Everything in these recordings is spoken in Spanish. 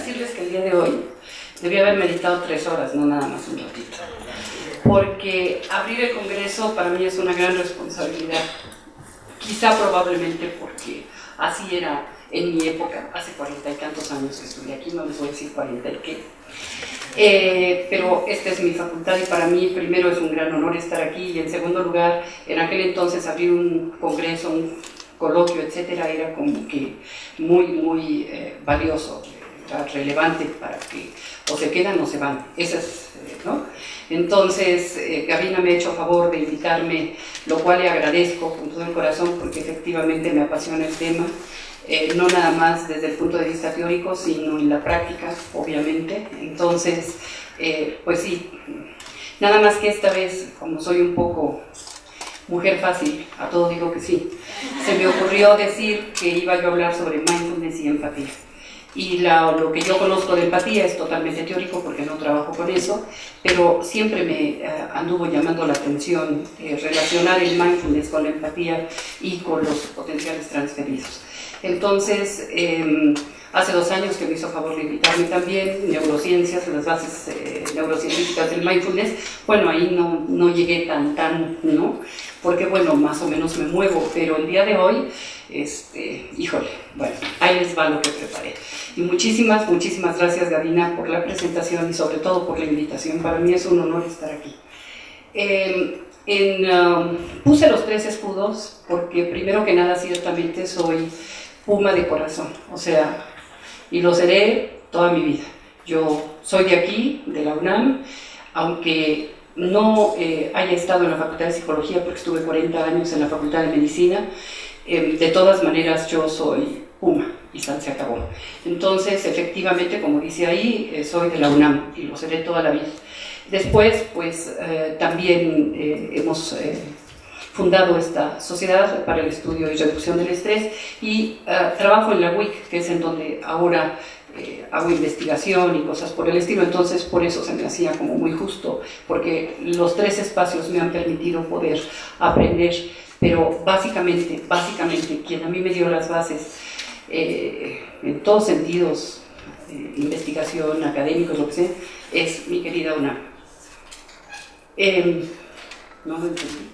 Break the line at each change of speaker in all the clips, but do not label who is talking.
decirles que el día de hoy debí haber meditado 3 horas, no nada más un ratito. Porque abrir el Congreso para mí es una gran responsabilidad. Quizá probablemente porque así era en mi época, hace 40 y tantos años que estudié aquí, no les voy a decir 40 y qué. Pero esta es mi facultad y para mí primero es un gran honor estar aquí y en segundo lugar, en aquel entonces abrir un congreso, un coloquio, etcétera, era como que muy valioso, relevante para que o se quedan o se van. Esa es, ¿no? Entonces, Gavina me ha hecho favor de invitarme, lo cual le agradezco con todo el corazón porque efectivamente me apasiona el tema. No nada más desde el punto de vista teórico, sino en la práctica, obviamente. Entonces, pues sí, nada más que esta vez, como soy un poco mujer fácil, a todo digo que sí, se me ocurrió decir que iba yo a hablar sobre mindfulness y empatía. Y lo que yo conozco de empatía es totalmente teórico porque no trabajo con eso, pero siempre me anduvo llamando la atención relacionar el mindfulness con la empatía y con los potenciales transferidos. Entonces, hace 2 años que me hizo favor de invitarme también, neurociencias, las bases neurocientíficas del mindfulness. Bueno, ahí no llegué tan, ¿no? Porque, bueno, más o menos me muevo, pero el día de hoy, híjole, bueno, ahí les va lo que preparé. Y muchísimas gracias, Gavina, por la presentación y sobre todo por la invitación. Para mí es un honor estar aquí. Puse los 3 escudos porque, primero que nada, ciertamente soy puma de corazón, o sea, y lo seré toda mi vida. Yo soy de aquí, de la UNAM, aunque no haya estado en la Facultad de Psicología porque estuve 40 años en la Facultad de Medicina, de todas maneras yo soy puma y se acabó. Entonces, efectivamente, como dice ahí, soy de la UNAM y lo seré toda la vida. Después, pues, también hemos fundado esta sociedad para el estudio y reducción del estrés y trabajo en la WIC, que es en donde ahora hago investigación y cosas por el estilo. Entonces por eso se me hacía como muy justo, porque los 3 espacios me han permitido poder aprender, pero básicamente quien a mí me dio las bases en todos sentidos, investigación, académicos, lo que sea, es mi querida UNAM. No lo entendí.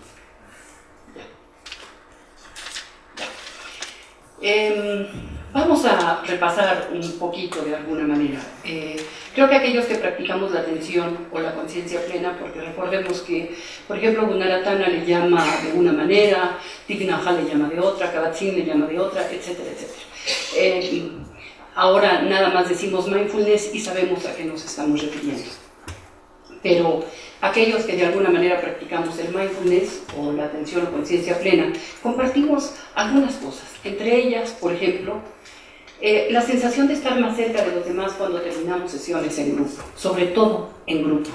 Vamos a repasar un poquito de alguna manera. Creo que aquellos que practicamos la atención o la conciencia plena, porque recordemos que, por ejemplo, Gunaratana le llama de una manera, Thich Nhat Hanh le llama de otra, Kabat-Zinn le llama de otra, etcétera, etcétera. Ahora nada más decimos mindfulness y sabemos a qué nos estamos refiriendo. Pero aquellos que de alguna manera practicamos el mindfulness o la atención o conciencia plena, compartimos algunas cosas. Entre ellas, por ejemplo, la sensación de estar más cerca de los demás cuando terminamos sesiones en grupo, sobre todo en grupo.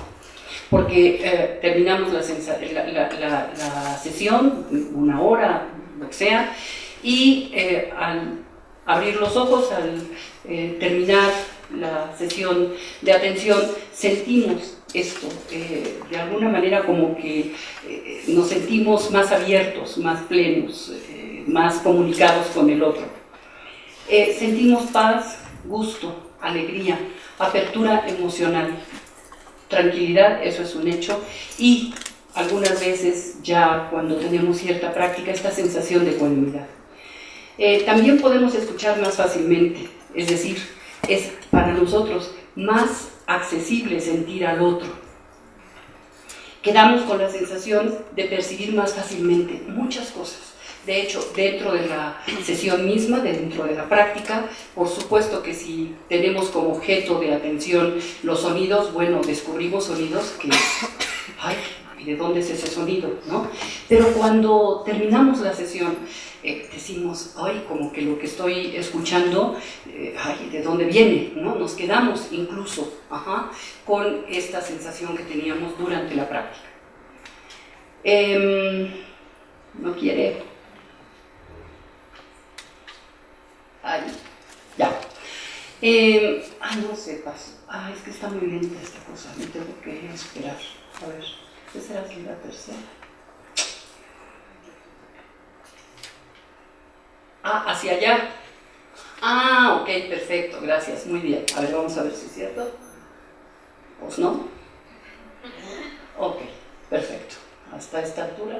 Porque terminamos la sesión, 1 hora, lo que sea, y al abrir los ojos, al terminar la sesión de atención, sentimos esto, de alguna manera como que nos sentimos más abiertos, más plenos, más comunicados con el otro. Sentimos paz, gusto, alegría, apertura emocional, tranquilidad, eso es un hecho, y algunas veces ya cuando tenemos cierta práctica, esta sensación de ecuanimidad. También podemos escuchar más fácilmente, es decir, es para nosotros más accesible sentir al otro. Quedamos con la sensación de percibir más fácilmente muchas cosas. De hecho, dentro de la sesión misma, dentro de la práctica, por supuesto que si tenemos como objeto de atención los sonidos, bueno, descubrimos sonidos que, ay, ¿y de dónde es ese sonido?, ¿no? Pero cuando terminamos la sesión, decimos, ay, como que lo que estoy escuchando, ay, ¿de dónde viene?, ¿no? Nos quedamos incluso con esta sensación que teníamos durante la práctica. No quiere. Ay, ya. No sé, paso. Es que está muy lenta esta cosa, me tengo que esperar. A ver, ¿qué será la tercera? Hacia allá. Ah, ok, perfecto, gracias, muy bien. A ver, vamos a ver si es cierto. Pues no. Ok, perfecto. Hasta esta altura.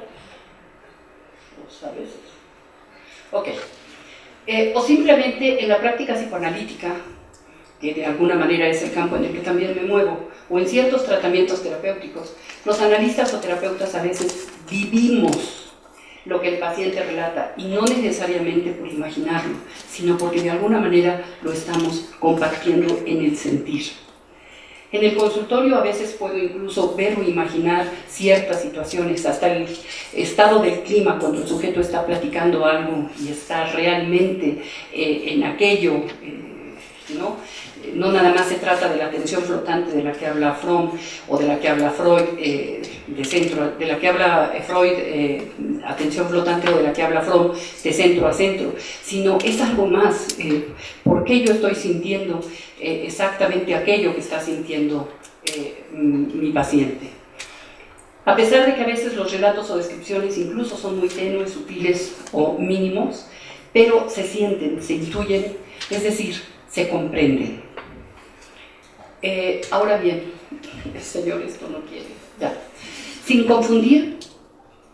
Pues a veces. Ok. O simplemente en la práctica psicoanalítica, que de alguna manera es el campo en el que también me muevo, o en ciertos tratamientos terapéuticos, los analistas o terapeutas a veces vivimos lo que el paciente relata, y no necesariamente por imaginarlo, sino porque de alguna manera lo estamos compartiendo en el sentir. En el consultorio a veces puedo incluso ver o imaginar ciertas situaciones, hasta el estado del clima cuando el sujeto está platicando algo y está realmente en aquello, ¿no? No nada más se trata de la atención flotante de la que habla Fromm o de la que habla Freud, de la que habla Freud, atención flotante, o de la que habla Fromm, de centro a centro, sino es algo más. ¿Por qué yo estoy sintiendo exactamente aquello que está sintiendo mi paciente? A pesar de que a veces los relatos o descripciones incluso son muy tenues, sutiles o mínimos, pero se sienten, se intuyen, es decir, se comprenden. Ahora bien, el señor esto no quiere, ya. Sin confundir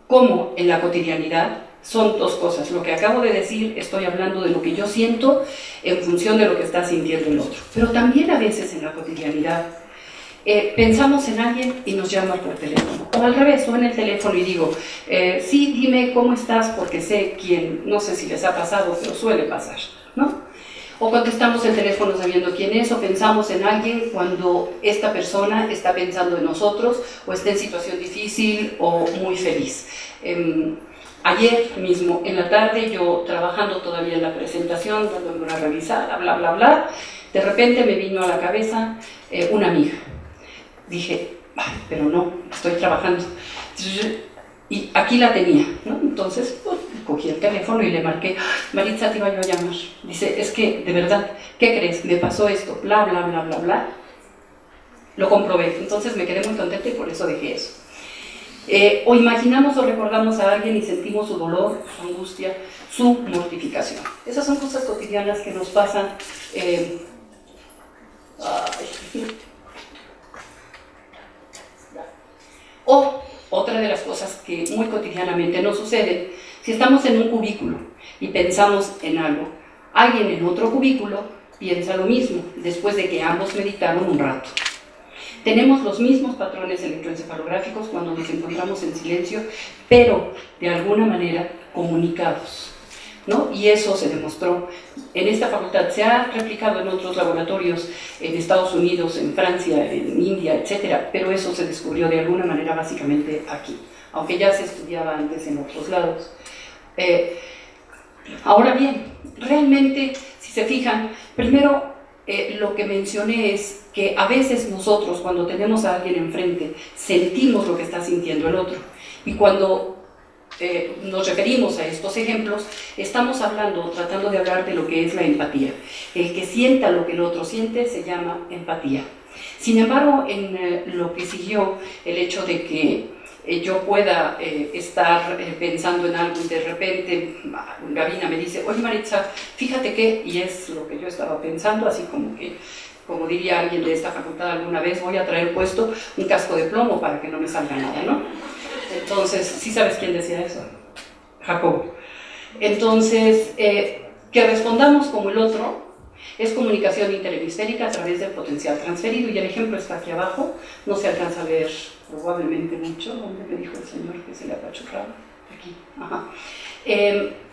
cómo en la cotidianidad son dos cosas. Lo que acabo de decir, estoy hablando de lo que yo siento en función de lo que está sintiendo el otro. Pero también a veces en la cotidianidad pensamos en alguien y nos llama por teléfono. O al revés, o en el teléfono y digo, sí, dime cómo estás, porque sé quién, no sé si les ha pasado, pero suele pasar, ¿no? O contestamos el teléfono sabiendo quién es, o pensamos en alguien cuando esta persona está pensando en nosotros, o está en situación difícil o muy feliz. Ayer mismo, en la tarde, yo trabajando todavía en la presentación, dándome una revisada, bla, bla, bla, de repente me vino a la cabeza una amiga. Dije, pero no, estoy trabajando. Y aquí la tenía, ¿no? Entonces, pues, cogí el teléfono y le marqué, Maritza, te iba yo a llamar. Dice, es que, de verdad, ¿qué crees? Me pasó esto, bla, bla, bla, bla, bla. Lo comprobé, entonces me quedé muy contenta y por eso dejé eso. O imaginamos o recordamos a alguien y sentimos su dolor, su angustia, su mortificación. Esas son cosas cotidianas que nos pasan. O otra de las cosas que muy cotidianamente nos sucede, si estamos en un cubículo y pensamos en algo, alguien en otro cubículo piensa lo mismo, después de que ambos meditaron un rato. Tenemos los mismos patrones electroencefalográficos cuando nos encontramos en silencio, pero de alguna manera comunicados, ¿no? Y eso se demostró en esta facultad, se ha replicado en otros laboratorios en Estados Unidos, en Francia, en India, etcétera, pero eso se descubrió de alguna manera básicamente aquí, aunque ya se estudiaba antes en otros lados. Ahora bien, realmente, si se fijan, primero lo que mencioné es que a veces nosotros, cuando tenemos a alguien enfrente, sentimos lo que está sintiendo el otro, y cuando nos referimos a estos ejemplos, estamos hablando, tratando de hablar de lo que es la empatía. El que sienta lo que el otro siente se llama empatía. Sin embargo, en lo que siguió, el hecho de que yo pueda estar pensando en algo y de repente Gabina me dice, oye Maritza, fíjate que, y es lo que yo estaba pensando, así como que, como diría alguien de esta facultad alguna vez, voy a traer puesto un casco de plomo para que no me salga nada, ¿no? Entonces, ¿sí sabes quién decía eso? Jacobo. Entonces, que respondamos como el otro es comunicación interhemisférica a través del potencial transferido, y el ejemplo está aquí abajo, no se alcanza a ver probablemente mucho, ¿dónde me dijo el señor que se le apachurraba? Aquí, ajá.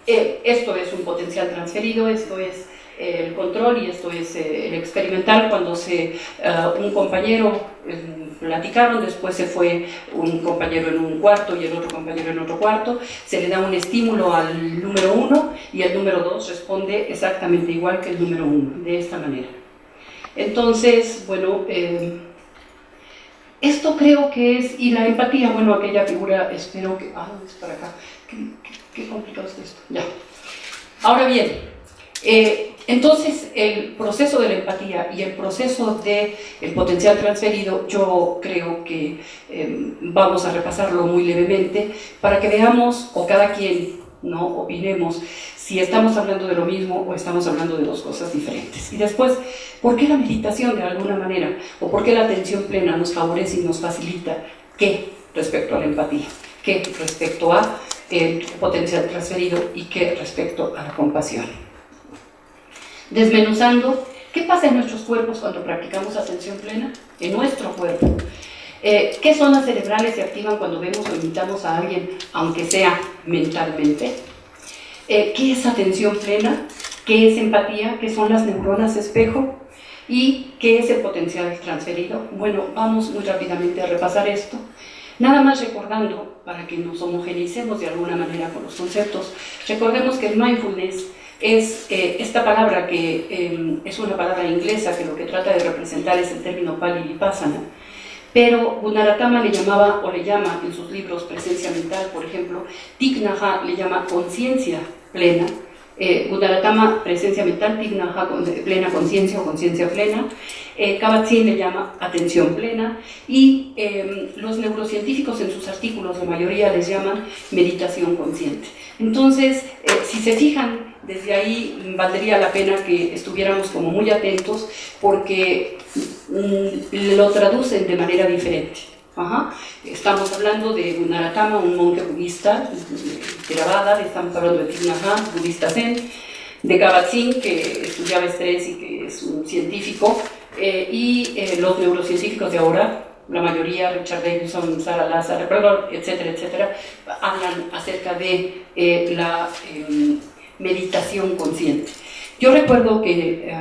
Esto es un potencial transferido, esto es el control y esto es el experimental. Cuando un compañero platicaron, después se fue un compañero en un cuarto y el otro compañero en otro cuarto, se le da un estímulo al número 1 y el número 2 responde exactamente igual que el número 1, de esta manera. Entonces, bueno, esto creo que es, y la empatía, bueno, aquella figura, espero que, es para acá, qué complicado es esto, ya. Ahora bien, entonces el proceso de la empatía y el proceso del potencial transferido, yo creo que vamos a repasarlo muy levemente para que veamos, o cada quien no opinemos si estamos hablando de lo mismo o estamos hablando de dos cosas diferentes. Y después, ¿por qué la meditación de alguna manera? ¿O por qué la atención plena nos favorece y nos facilita? ¿Qué respecto a la empatía? ¿Qué respecto a el potencial transferido? ¿Y qué respecto a la compasión? Desmenuzando, ¿qué pasa en nuestros cuerpos cuando practicamos atención plena? En nuestro cuerpo. ¿Qué zonas cerebrales se activan cuando vemos o imitamos a alguien, aunque sea mentalmente? ¿Qué es atención plena? ¿Qué es empatía? ¿Qué son las neuronas espejo? ¿Y qué es el potencial transferido? Bueno, vamos muy rápidamente a repasar esto. Nada más recordando, para que nos homogeneicemos de alguna manera con los conceptos, recordemos que el mindfulness es esta palabra que es una palabra inglesa que lo que trata de representar es el término Pali Vipassana. Pero Gunaratama le llamaba, o le llama en sus libros Presencia Mental, por ejemplo, Thich Nhat Hanh le llama conciencia plena, Gunaratama presencia mental, Thich Nhat Hanh plena conciencia o conciencia plena, Kabat-Zinn le llama atención plena, y los neurocientíficos en sus artículos, la mayoría les llaman meditación consciente. Entonces, si se fijan, desde ahí valdría la pena que estuviéramos como muy atentos porque lo traducen de manera diferente. Estamos hablando de Gunaratama, un monje budista, Theravada, estamos hablando de Thich Nhat Hanh, budista zen, de Kabat-Zinn, que estudiaba estrés y que es un científico, y los neurocientíficos de ahora, la mayoría, Richard Davidson, Sarah Lazar, etcétera, etcétera, hablan acerca de la meditación consciente. Yo recuerdo que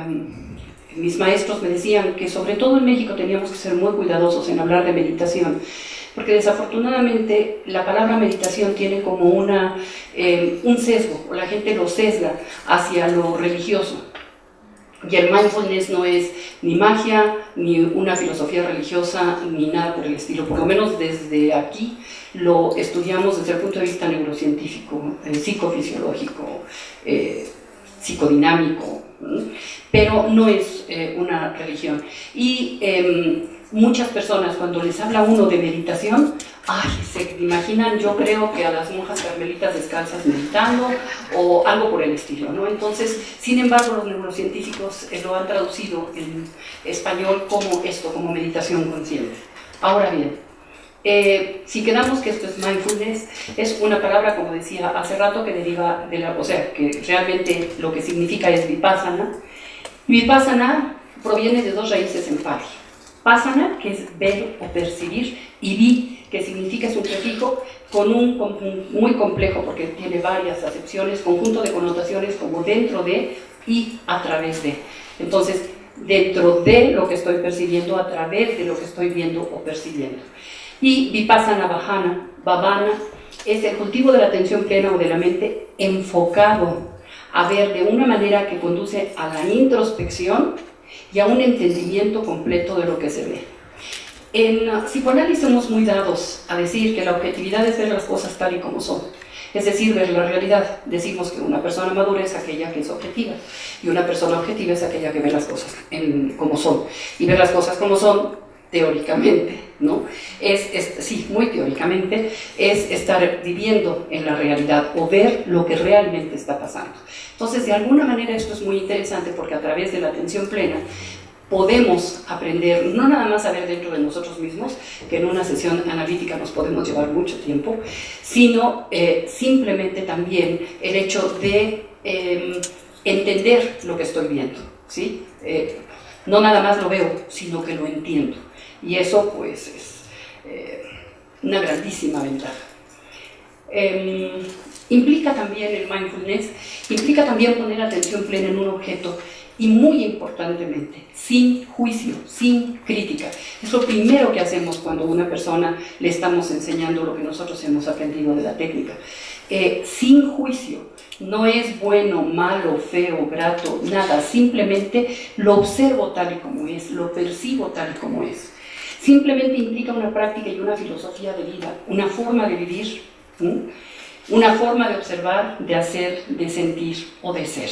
mis maestros me decían que sobre todo en México teníamos que ser muy cuidadosos en hablar de meditación, porque desafortunadamente la palabra meditación tiene como un sesgo, o la gente lo sesga hacia lo religioso. Y el mindfulness no es ni magia, ni una filosofía religiosa, ni nada por el estilo. Por lo menos desde aquí lo estudiamos desde el punto de vista neurocientífico, psicofisiológico, psicodinámico, pero no es una religión. Y muchas personas, cuando les habla uno de meditación, se imaginan, yo creo que a las monjas carmelitas descalzas meditando o algo por el estilo, ¿no? Entonces, sin embargo, los neurocientíficos lo han traducido en español como esto, como meditación consciente. Ahora bien, si quedamos que esto es mindfulness, es una palabra, como decía hace rato, que deriva de o sea, que realmente lo que significa es vipassana. Vipassana proviene de dos raíces en pali. Pasana, que es ver o percibir, y vi, que significa es un prefijo con muy complejo porque tiene varias acepciones, conjunto de connotaciones como dentro de y a través de. Entonces, dentro de lo que estoy percibiendo, a través de lo que estoy viendo o percibiendo. Y Vipassana Bhavana es el cultivo de la atención plena o de la mente enfocado a ver de una manera que conduce a la introspección y a un entendimiento completo de lo que se ve. En psicoanálisis somos muy dados a decir que la objetividad es ver las cosas tal y como son, es decir, ver la realidad. Decimos que una persona madura es aquella que es objetiva y una persona objetiva es aquella que ve las cosas como son. Y ver las cosas como son, teóricamente, ¿no? Sí, muy teóricamente, es estar viviendo en la realidad o ver lo que realmente está pasando. Entonces, de alguna manera esto es muy interesante porque a través de la atención plena podemos aprender, no nada más a ver dentro de nosotros mismos, que en una sesión analítica nos podemos llevar mucho tiempo, sino simplemente también el hecho de entender lo que estoy viendo, ¿sí? No nada más lo veo, sino que lo entiendo. Y eso, pues, es una grandísima ventaja. Implica también el mindfulness, implica también poner atención plena en un objeto y muy importantemente, sin juicio, sin crítica. Es lo primero que hacemos cuando a una persona le estamos enseñando lo que nosotros hemos aprendido de la técnica. Sin juicio, no es bueno, malo, feo, grato, nada, simplemente lo observo tal y como es, lo percibo tal y como es. Simplemente implica una práctica y una filosofía de vida, una forma de vivir, una forma de observar, de hacer, de sentir o de ser.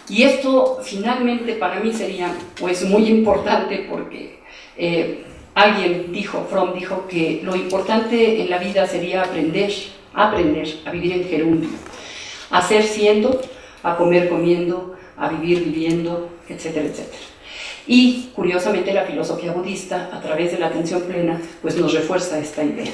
Y esto finalmente para mí sería pues muy importante porque alguien dijo, Fromm dijo que lo importante en la vida sería aprender a vivir en gerundio. a ser siendo, a comer comiendo, a vivir viviendo, etcétera, etcétera. Y curiosamente la filosofía budista, a través de la atención plena, pues nos refuerza esta idea.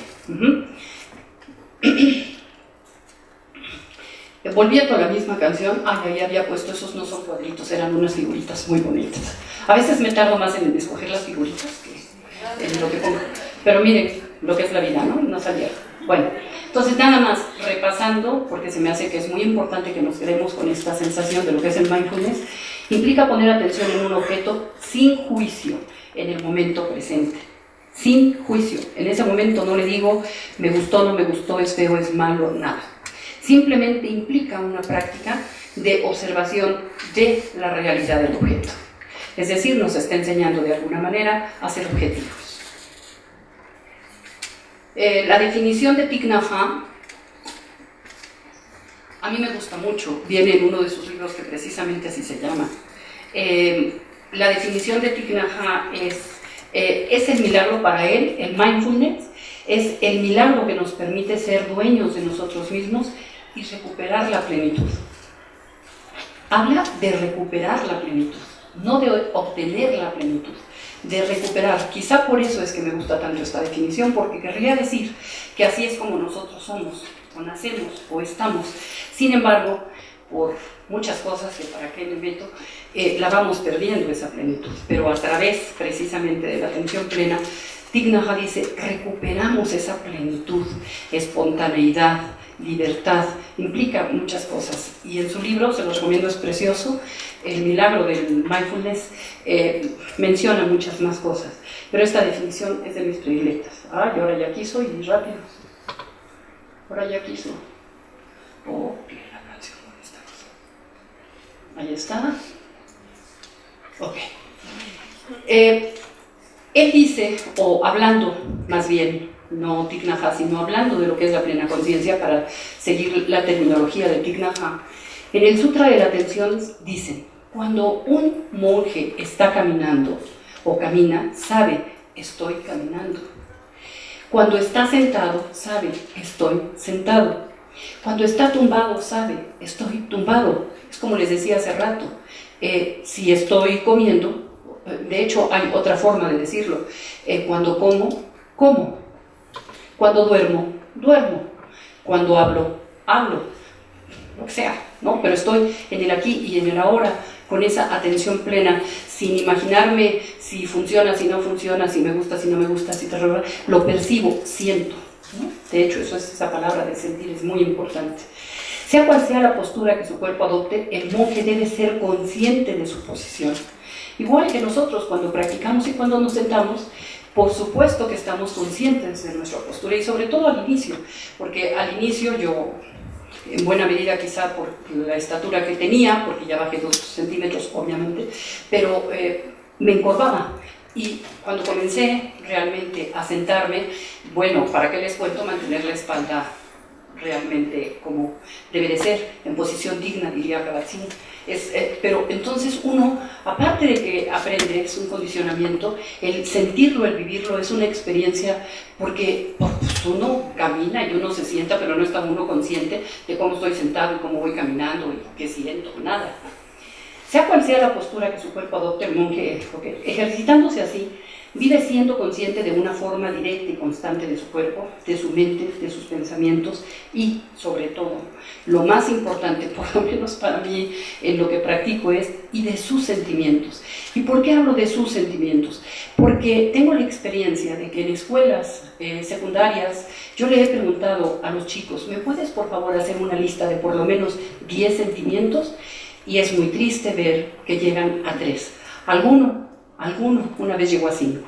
Volviendo a la misma canción, ahí había puesto, esos no son cuadritos, eran unas figuritas muy bonitas. A veces me tardo más en escoger las figuritas que en lo que pongo. Pero miren lo que es la vida, ¿no? No salía. Bueno, entonces nada más repasando, porque se me hace que es muy importante que nos quedemos con esta sensación de lo que es el mindfulness, implica poner atención en un objeto sin juicio en el momento presente. Sin juicio. En ese momento no le digo, me gustó, no me gustó, es feo, es malo, nada. Simplemente implica una práctica de observación de la realidad del objeto. Es decir, nos está enseñando de alguna manera a ser objetivos. La definición de Thich Nhat Hanh a mí me gusta mucho, viene en uno de sus libros que precisamente así se llama. La definición de Thich Nhat Hanh es el milagro para él, el mindfulness, es el milagro que nos permite ser dueños de nosotros mismos y recuperar la plenitud. Habla de recuperar la plenitud, no de obtener la plenitud, de recuperar. Quizá por eso es que me gusta tanto esta definición, porque querría decir que así es como nosotros somos, o nacemos, o estamos. Sin embargo, por muchas cosas que para qué me meto, la vamos perdiendo esa plenitud, pero a través precisamente de la atención plena, Thich Nhat Hanh dice, recuperamos esa plenitud, espontaneidad, libertad, implica muchas cosas. Y en su libro, se los recomiendo, es precioso, El milagro del mindfulness, menciona muchas más cosas. Pero esta definición es de mis predilectas. Y ahora ya quiso y rápido. Ahora ya quiso. Oh, la canción, ¿dónde está? Ahí está. Ok. Él dice, o hablando más bien, no Thich Nhat Hanh, sino hablando de lo que es la plena conciencia para seguir la terminología de Thich Nhat Hanh, en el Sutra de la Atención dicen, cuando un monje está caminando o camina, sabe, estoy caminando. Cuando está sentado, sabe, estoy sentado. Cuando está tumbado, sabe, estoy tumbado. Es como les decía hace rato, si estoy comiendo, de hecho hay otra forma de decirlo, cuando como, como. Cuando duermo, duermo. Cuando hablo, hablo. Lo que sea, ¿no? Pero estoy en el aquí y en el ahora, con esa atención plena, sin imaginarme si funciona, si no funciona, si me gusta, si no me gusta, si lo percibo, siento, ¿no? De hecho, esa palabra de sentir es muy importante. Sea cual sea la postura que su cuerpo adopte, el monje debe ser consciente de su posición. Igual que nosotros cuando practicamos y cuando nos sentamos, por supuesto que estamos conscientes de nuestra postura y sobre todo al inicio, porque al inicio yo, en buena medida quizá por la estatura que tenía, porque ya bajé 2 centímetros obviamente, pero me encorvaba. Y cuando comencé realmente a sentarme, bueno, ¿para qué les cuento? Mantener la espalda realmente como debe de ser, en posición digna, diría Kabat-Zinn. Pero entonces uno, aparte de que aprende, es un condicionamiento, el sentirlo, el vivirlo, es una experiencia, porque pues, uno camina y uno se sienta, pero no está uno consciente de cómo estoy sentado y cómo voy caminando y qué siento, nada. Sea cual sea la postura que su cuerpo adopte, el monje, ejercitándose así, vive siendo consciente de una forma directa y constante de su cuerpo, de su mente, de sus pensamientos y, sobre todo, lo más importante, por lo menos para mí, en lo que practico es, y de sus sentimientos. ¿Y por qué hablo de sus sentimientos? Porque tengo la experiencia de que en escuelas secundarias yo le he preguntado a los chicos, ¿me puedes por favor hacer una lista de por lo menos 10 sentimientos? Y es muy triste ver que llegan a 3. Alguno una vez llegó a 5,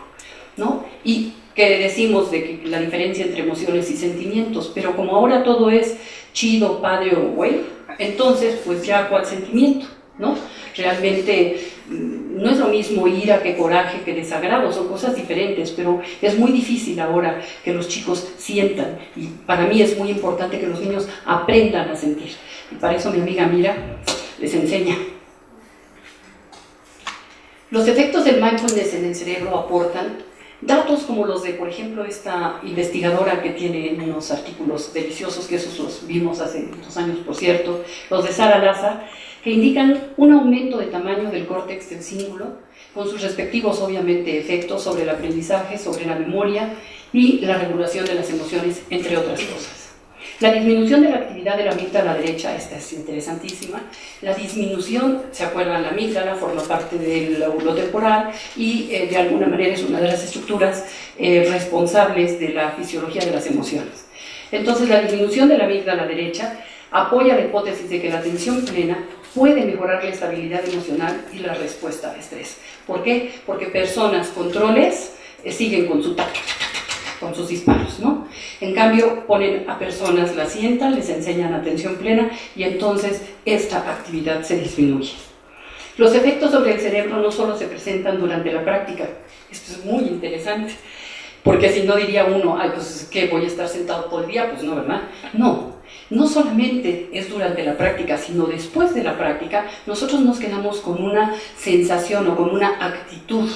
¿no? Y que decimos de que la diferencia entre emociones y sentimientos, pero como ahora todo es chido, padre o güey, entonces pues ya cuál sentimiento, ¿no? Realmente no es lo mismo ira que coraje que desagrado, son cosas diferentes, pero es muy difícil ahora que los chicos sientan, y para mí es muy importante que los niños aprendan a sentir, y para eso mi amiga Mira les enseña. Los efectos del mindfulness en el cerebro aportan Datos como los de, por ejemplo, esta investigadora que tiene unos artículos deliciosos, que esos los vimos hace 2 años, por cierto, los de Sara Lazar, que indican un aumento de tamaño del córtex del cíngulo, con sus respectivos, obviamente, efectos sobre el aprendizaje, sobre la memoria y la regulación de las emociones, entre otras cosas. La disminución de la actividad de la amígdala derecha, esta es interesantísima. La disminución, ¿se acuerdan? La amígdala forma parte del lóbulo temporal y de alguna manera es una de las estructuras responsables de la fisiología de las emociones. Entonces, la disminución de la amígdala derecha apoya la hipótesis de que la atención plena puede mejorar la estabilidad emocional y la respuesta al estrés. ¿Por qué? Porque personas controles siguen con su tac, con sus disparos, ¿no? En cambio, ponen a personas, las sientan, les enseñan atención plena y entonces esta actividad se disminuye. Los efectos sobre el cerebro no solo se presentan durante la práctica, esto es muy interesante, porque si no diría uno, ay, pues, ¿qué? ¿Voy a estar sentado todo el día? Pues no, ¿verdad? No solamente es durante la práctica, sino después de la práctica, nosotros nos quedamos con una sensación o con una actitud,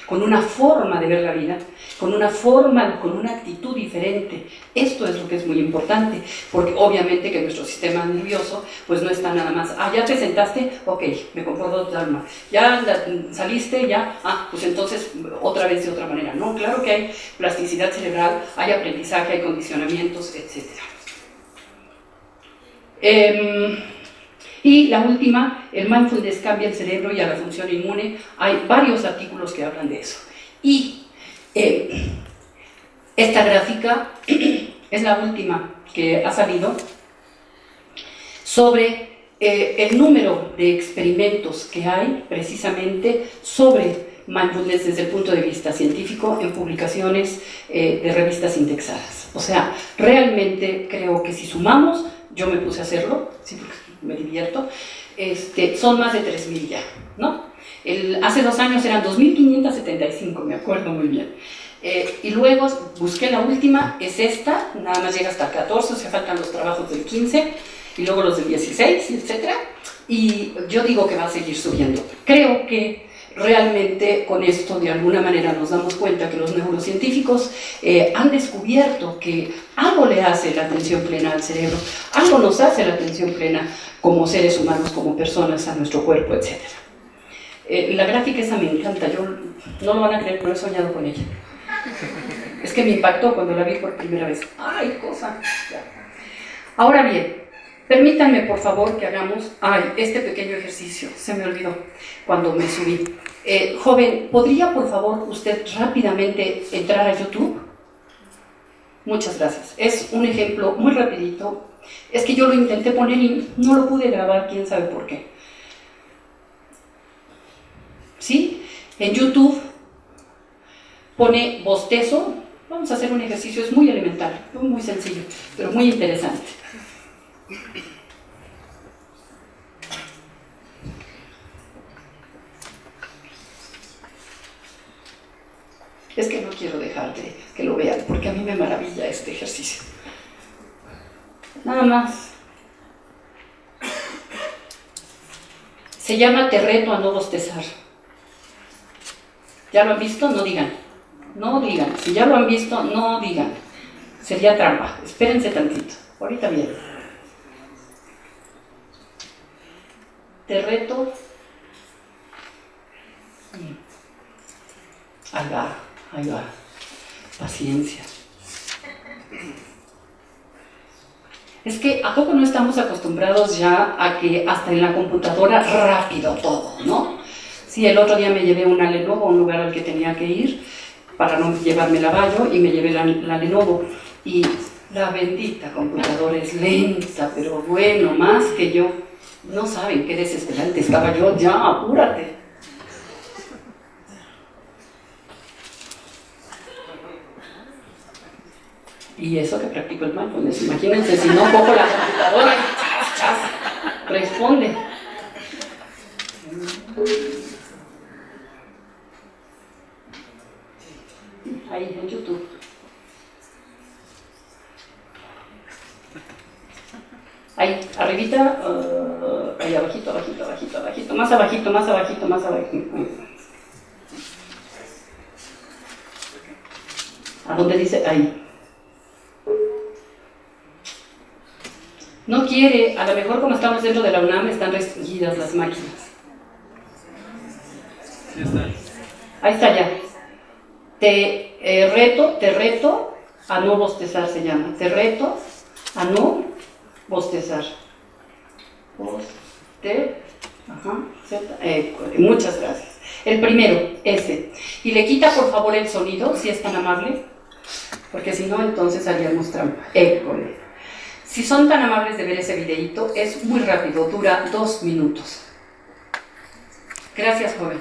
con una forma de ver la vida, con una forma, con una actitud diferente. Esto es lo que es muy importante, porque obviamente que nuestro sistema nervioso pues no está nada más, ya te sentaste, ok, me comporto de alma, ya saliste, ya, pues entonces otra vez de otra manera. No, claro que hay plasticidad cerebral, hay aprendizaje, hay condicionamientos, etc. Y la última, el mindfulness cambia el cerebro y a la función inmune. Hay varios artículos que hablan de eso. Y esta gráfica es la última que ha salido sobre el número de experimentos que hay precisamente sobre mindfulness desde el punto de vista científico en publicaciones de revistas indexadas. O sea, realmente creo que si sumamos, yo me puse a hacerlo, sí, porque me divierto, son más de 3.000 ya, ¿no? Hace 2 años eran 2.575, me acuerdo muy bien. Y luego busqué la última, es esta, nada más llega hasta el 14, o sea, faltan los trabajos del 15, y luego los del 16, etc. Y yo digo que va a seguir subiendo. Creo que realmente con esto de alguna manera nos damos cuenta que los neurocientíficos han descubierto que algo le hace la atención plena al cerebro, algo nos hace la atención plena como seres humanos, como personas, a nuestro cuerpo, etc. La gráfica esa me encanta, yo no lo van a creer, pero he soñado con ella. Es que me impactó cuando la vi por primera vez. ¡Ay, cosa! Ya. Ahora bien, permítanme por favor que hagamos este pequeño ejercicio, se me olvidó cuando me subí. Joven, ¿podría por favor usted rápidamente entrar a YouTube? Muchas gracias. Es un ejemplo muy rapidito. Es que yo lo intenté poner y no lo pude grabar, quién sabe por qué. ¿Sí? En YouTube pone bostezo. Vamos a hacer un ejercicio, es muy elemental, muy sencillo, pero muy interesante. Es que no quiero dejar de que lo vean, porque a mí me maravilla este ejercicio. Nada más. Se llama Te reto a no bostezar. ¿Ya lo han visto? No digan. No digan. Si ya lo han visto, no digan. Sería trampa. Espérense tantito. Ahorita viene. Te reto. Ahí va. Ahí va. Paciencia. Es que ¿a poco no estamos acostumbrados ya a que hasta en la computadora rápido todo, ¿no? Sí, el otro día me llevé una Lenovo a un lugar al que tenía que ir para no llevarme la Vaio y me llevé la Lenovo y la bendita computadora es lenta, pero bueno, más que yo. No saben qué desesperante estaba yo, ya, apúrate. Y eso que practico el mindfulness, imagínense si no cojo la computadora y chas, chas, responde. Ahí en YouTube. Ahí, arribita, ahí abajito, abajito, abajito, abajito, más abajito, más abajito, más abajito. a donde dice ahí. No quiere, a lo mejor como estamos dentro de la UNAM están restringidas las máquinas.
Sí, está.
Ahí está ya. Te reto a no bostezar, se llama. Te reto a no bostezar. Muchas gracias. El primero, ese. Y le quita por favor el sonido, si es tan amable, porque si no, entonces haríamos trampa. École. Si son tan amables de ver ese videíto, es muy rápido, dura 2 minutos. Gracias, joven.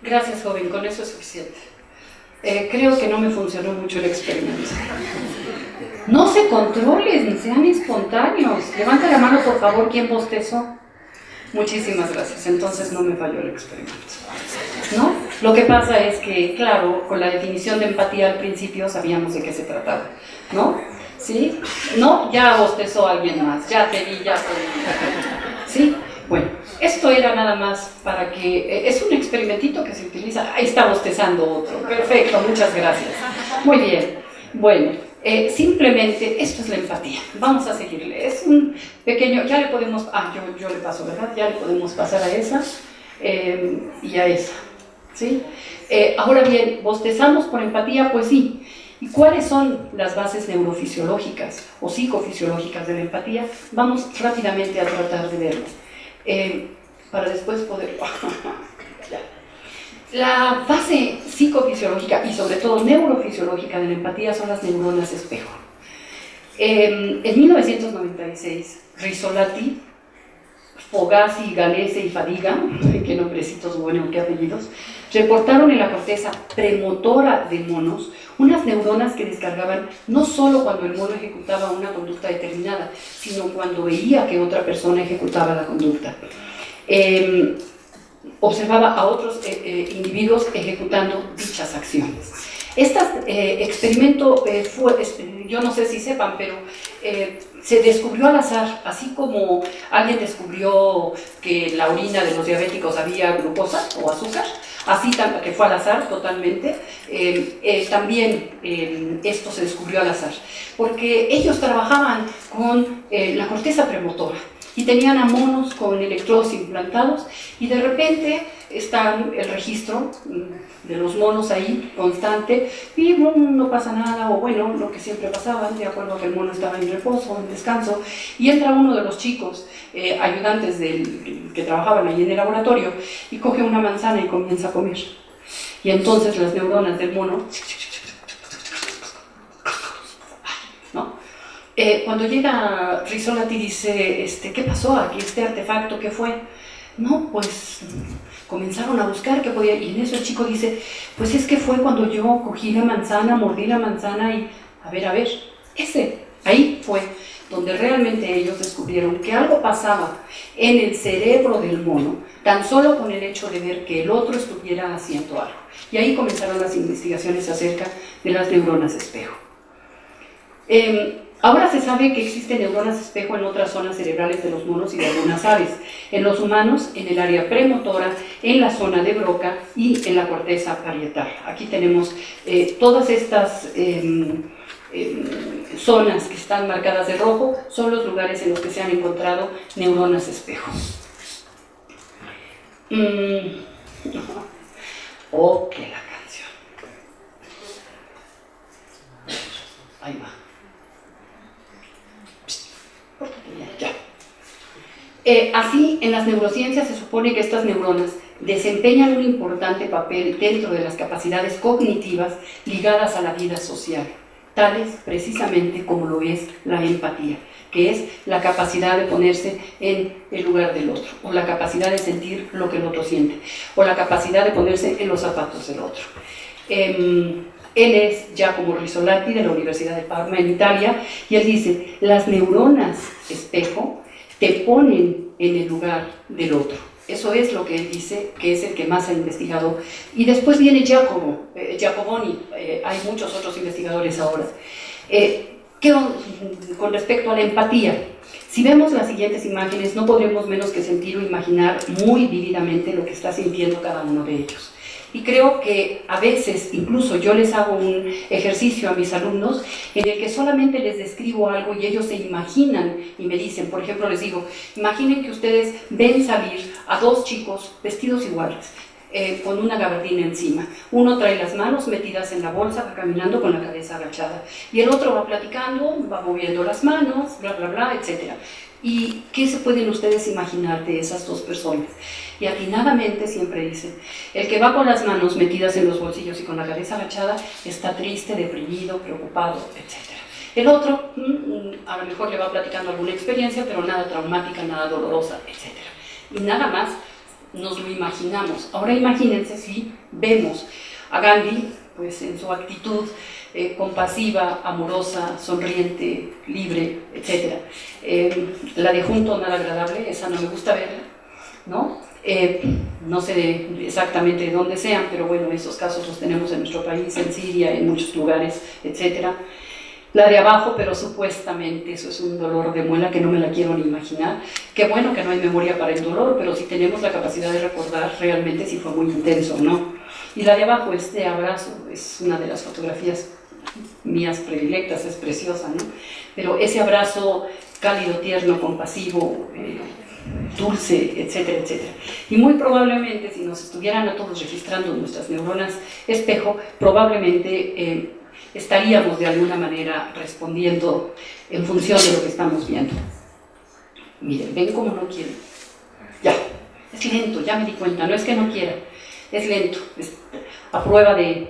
Gracias, joven, con eso es suficiente. Creo que no me funcionó mucho el experimento. No se controlen, sean espontáneos. Levanta la mano, por favor, ¿quién bostezó? Muchísimas gracias, entonces no me falló el experimento, ¿no? Lo que pasa es que, claro, con la definición de empatía al principio sabíamos de qué se trataba, ¿no? ¿Sí? No, ya bostezó alguien más, ya te vi, ¿sí? Bueno, esto era nada más para que... es un experimentito que se utiliza. Ahí está bostezando otro. Perfecto, muchas gracias. Muy bien. Bueno, simplemente esto es la empatía. Vamos a seguirle. Es un pequeño... Ya le podemos... yo le paso, ¿verdad? Ya le podemos pasar a esa y a esa. ¿Sí? Ahora bien, ¿bostezamos por empatía? Pues sí. ¿Y cuáles son las bases neurofisiológicas o psicofisiológicas de la empatía? Vamos rápidamente a tratar de verlo. Para después poder... La base psicofisiológica y sobre todo neurofisiológica de la empatía son las neuronas espejo. En 1996, Risolati, Fogasi, Galese y Fadiga, qué nombrecitos buenos, qué apellidos, reportaron en la corteza premotora de monos unas neuronas que descargaban no solo cuando el mono ejecutaba una conducta determinada, sino cuando veía que otra persona ejecutaba la conducta. Observaba a otros individuos ejecutando dichas acciones. Este experimento yo no sé si sepan, pero se descubrió al azar, así como alguien descubrió que la orina de los diabéticos había glucosa o azúcar, así que fue al azar totalmente, también esto se descubrió al azar, porque ellos trabajaban con la corteza premotora y tenían a monos con electrodos implantados y de repente está el registro de los monos ahí constante y no pasa nada, o bueno, lo que siempre pasaba, de acuerdo a que el mono estaba en reposo, en descanso, y entra uno de los chicos ayudantes que trabajaban allí en el laboratorio y coge una manzana y comienza a comer, y entonces las neuronas del mono, ¿no? Cuando llega Risolati dice, ¿qué pasó aquí? ¿Este artefacto qué fue? No, pues comenzaron a buscar qué podía, y en eso el chico dice, pues es que fue cuando yo cogí la manzana, mordí la manzana y, a ver, ahí fue donde realmente ellos descubrieron que algo pasaba en el cerebro del mono, tan solo con el hecho de ver que el otro estuviera haciendo algo. Y ahí comenzaron las investigaciones acerca de las neuronas espejo. Ahora se sabe que existen neuronas espejo en otras zonas cerebrales de los monos y de algunas aves. En los humanos, en el área premotora, en la zona de Broca y en la corteza parietal. Aquí tenemos todas estas zonas que están marcadas de rojo, son los lugares en los que se han encontrado neuronas espejo. Ok, la canción. Ahí va. Ya. Así, en las neurociencias se supone que estas neuronas desempeñan un importante papel dentro de las capacidades cognitivas ligadas a la vida social, tales precisamente como lo es la empatía, que es la capacidad de ponerse en el lugar del otro, o la capacidad de sentir lo que el otro siente, o la capacidad de ponerse en los zapatos del otro. Él es Giacomo Rizzolatti de la Universidad de Parma en Italia, y él dice: las neuronas espejo te ponen en el lugar del otro. Eso es lo que él dice, que es el que más ha investigado. Y después viene Giacoboni, hay muchos otros investigadores ahora. Con respecto a la empatía, si vemos las siguientes imágenes, no podremos menos que sentir o imaginar muy vívidamente lo que está sintiendo cada uno de ellos. Y creo que a veces, incluso yo les hago un ejercicio a mis alumnos en el que solamente les describo algo y ellos se imaginan y me dicen, por ejemplo, les digo: imaginen que ustedes ven salir a dos chicos vestidos iguales, con una gabardina encima. Uno trae las manos metidas en la bolsa, va caminando con la cabeza agachada, y el otro va platicando, va moviendo las manos, bla, bla, bla, etc. ¿Y qué se pueden ustedes imaginar de esas dos personas? Y atinadamente siempre dicen: el que va con las manos metidas en los bolsillos y con la cabeza agachada está triste, deprimido, preocupado, etc. El otro, a lo mejor le va platicando alguna experiencia, pero nada traumática, nada dolorosa, etc. Y nada más nos lo imaginamos. Ahora imagínense si vemos a Gandhi, pues en su actitud compasiva, amorosa, sonriente, libre, etc. La de junto, nada agradable, esa no me gusta verla, ¿no? No sé exactamente de dónde sean, pero bueno, esos casos los tenemos en nuestro país, en Siria, en muchos lugares, etc. La de abajo, pero supuestamente eso es un dolor de muela que no me la quiero ni imaginar. Qué bueno que no hay memoria para el dolor, pero sí tenemos la capacidad de recordar realmente si fue muy intenso o no. Y la de abajo, este abrazo, es una de las fotografías mías predilectas, es preciosa, ¿no? Pero ese abrazo cálido, tierno, compasivo, dulce, etcétera, etcétera. Y muy probablemente, si nos estuvieran a todos registrando nuestras neuronas espejo, probablemente estaríamos de alguna manera respondiendo en función de lo que estamos viendo. Miren, ven cómo no quiere. Ya, es lento, ya me di cuenta, no es que no quiera, es lento, es a prueba de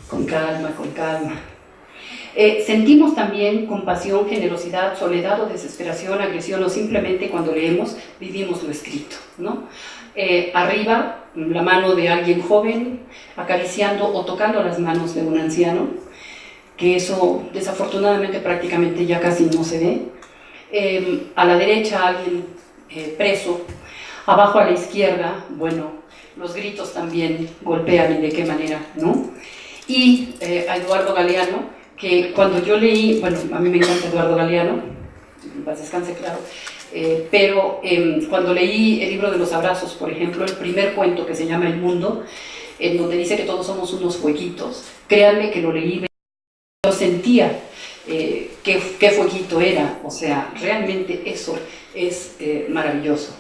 con calma, con calma. Sentimos también compasión, generosidad, soledad o desesperación, agresión, o simplemente cuando leemos vivimos lo escrito, ¿no? Arriba, la mano de alguien joven acariciando o tocando las manos de un anciano, que eso desafortunadamente prácticamente ya casi no se ve. A la derecha alguien preso, abajo a la izquierda, bueno, los gritos también golpean y de qué manera, ¿no? Y a Eduardo Galeano, que cuando yo leí, bueno, a mí me encanta Eduardo Galeano, paz descanse, claro, pero cuando leí el libro de los abrazos, por ejemplo, el primer cuento que se llama El Mundo, en donde dice que todos somos unos fueguitos, créanme que lo leí, yo sentía qué fueguito era, o sea, realmente eso es maravilloso.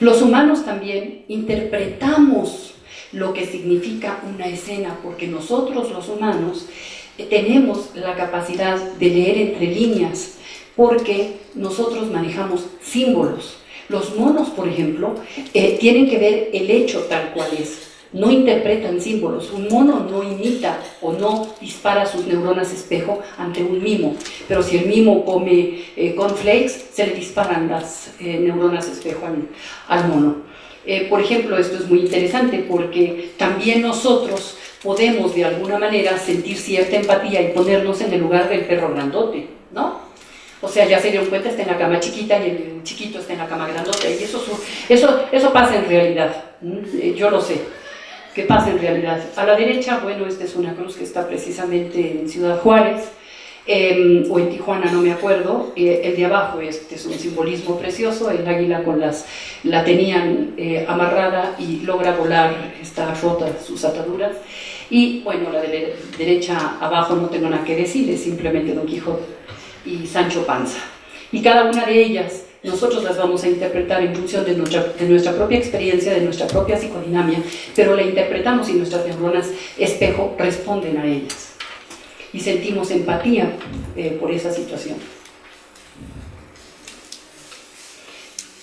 Los humanos también interpretamos lo que significa una escena, porque nosotros los humanos tenemos la capacidad de leer entre líneas, porque nosotros manejamos símbolos. Los monos, por ejemplo, tienen que ver el hecho tal cual es, no interpretan símbolos. Un mono no imita o no dispara sus neuronas espejo ante un mimo, pero si el mimo come cornflakes, se le disparan las neuronas espejo al mono. Por ejemplo, esto es muy interesante porque también nosotros podemos de alguna manera sentir cierta empatía y ponernos en el lugar del perro grandote, ¿no? O sea, ya se dieron cuenta, está en la cama chiquita y el chiquito está en la cama grandota, y eso pasa en realidad, yo lo sé, que pasa en realidad. A la derecha, bueno, esta es una cruz que está precisamente en Ciudad Juárez, o en Tijuana, no me acuerdo. El de abajo, este es un simbolismo precioso, el águila la tenían amarrada y logra volar, está rota sus ataduras. Y bueno, la de derecha abajo no tengo nada que decir, es simplemente Don Quijote y Sancho Panza. Y cada una de ellas nosotros las vamos a interpretar en función de nuestra propia experiencia, de nuestra propia psicodinamia, pero la interpretamos y nuestras neuronas espejo responden a ellas. Y sentimos empatía por esa situación.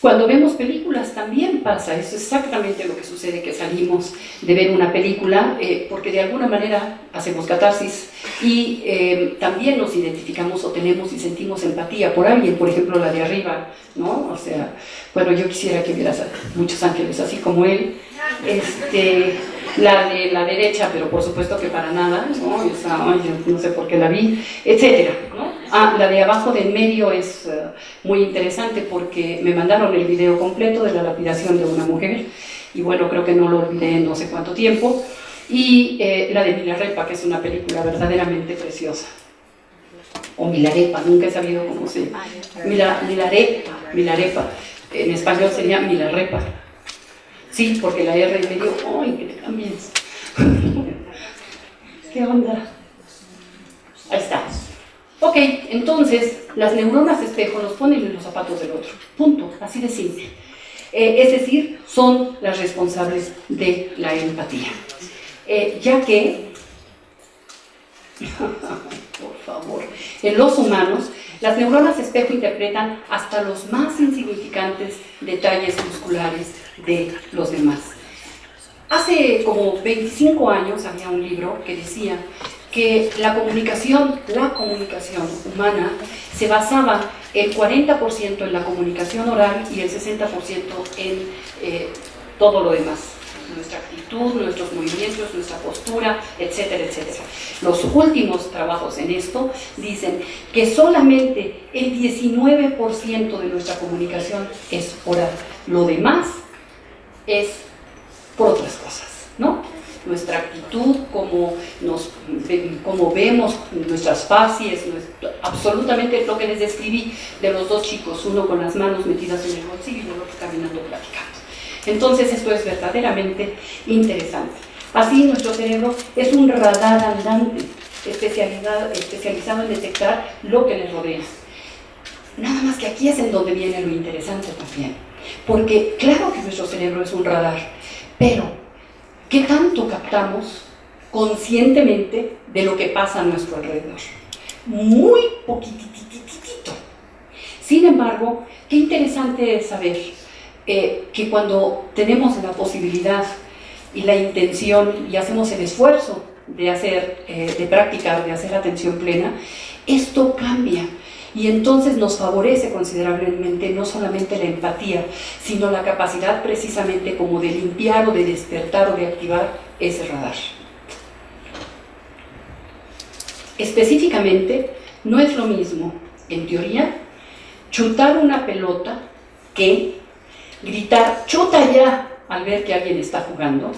Cuando vemos películas también pasa, eso es exactamente lo que sucede, que salimos de ver una película porque de alguna manera hacemos catarsis y también nos identificamos o tenemos y sentimos empatía por alguien, por ejemplo la de arriba, ¿no? O sea, bueno, yo quisiera que vieras a muchos ángeles así como él, la de la derecha, pero por supuesto que para nada, ¿no? Esa, ay, yo no sé por qué la vi, etcétera, ¿no? La de abajo de en medio es muy interesante porque me mandaron el video completo de la lapidación de una mujer y bueno, creo que no lo olvidé en no sé cuánto tiempo, y la de Milarepa, que es una película verdaderamente preciosa, o Milarepa, nunca he sabido cómo se llama, Milarepa, en español sería Milarepa. Sí, porque la R en medio, ¡ay, que te cambies! ¿Qué onda? Ahí está. Ok, entonces, las neuronas espejo nos ponen en los zapatos del otro. Punto, así de simple. Es decir, son las responsables de la empatía. Ya que, por favor, en los humanos, las neuronas espejo interpretan hasta los más insignificantes detalles musculares de los demás. Hace como 25 años había un libro que decía que la comunicación humana se basaba el 40% en la comunicación oral y el 60% en todo lo demás. Nuestra actitud, nuestros movimientos, nuestra postura, etcétera, etcétera. Los últimos trabajos en esto dicen que solamente el 19% de nuestra comunicación es oral. Lo demás es por otras cosas, ¿no? Nuestra actitud, cómo vemos nuestras facies, absolutamente lo que les describí de los dos chicos, uno con las manos metidas en el bolsillo y el otro caminando platicando. Entonces esto es verdaderamente interesante. Así nuestro cerebro es un radar andante especializado en detectar lo que les rodea. Nada más que aquí es en donde viene lo interesante también, porque claro que nuestro cerebro es un radar, pero ¿qué tanto captamos conscientemente de lo que pasa a nuestro alrededor? Muy poquitititito. Sin embargo, qué interesante es saber que cuando tenemos la posibilidad y la intención y hacemos el esfuerzo de practicar, de hacer atención plena, esto cambia y entonces nos favorece considerablemente no solamente la empatía, sino la capacidad precisamente como de limpiar o de despertar o de activar ese radar. Específicamente, no es lo mismo, en teoría, chutar una pelota que gritar "chuta ya" al ver que alguien está jugando,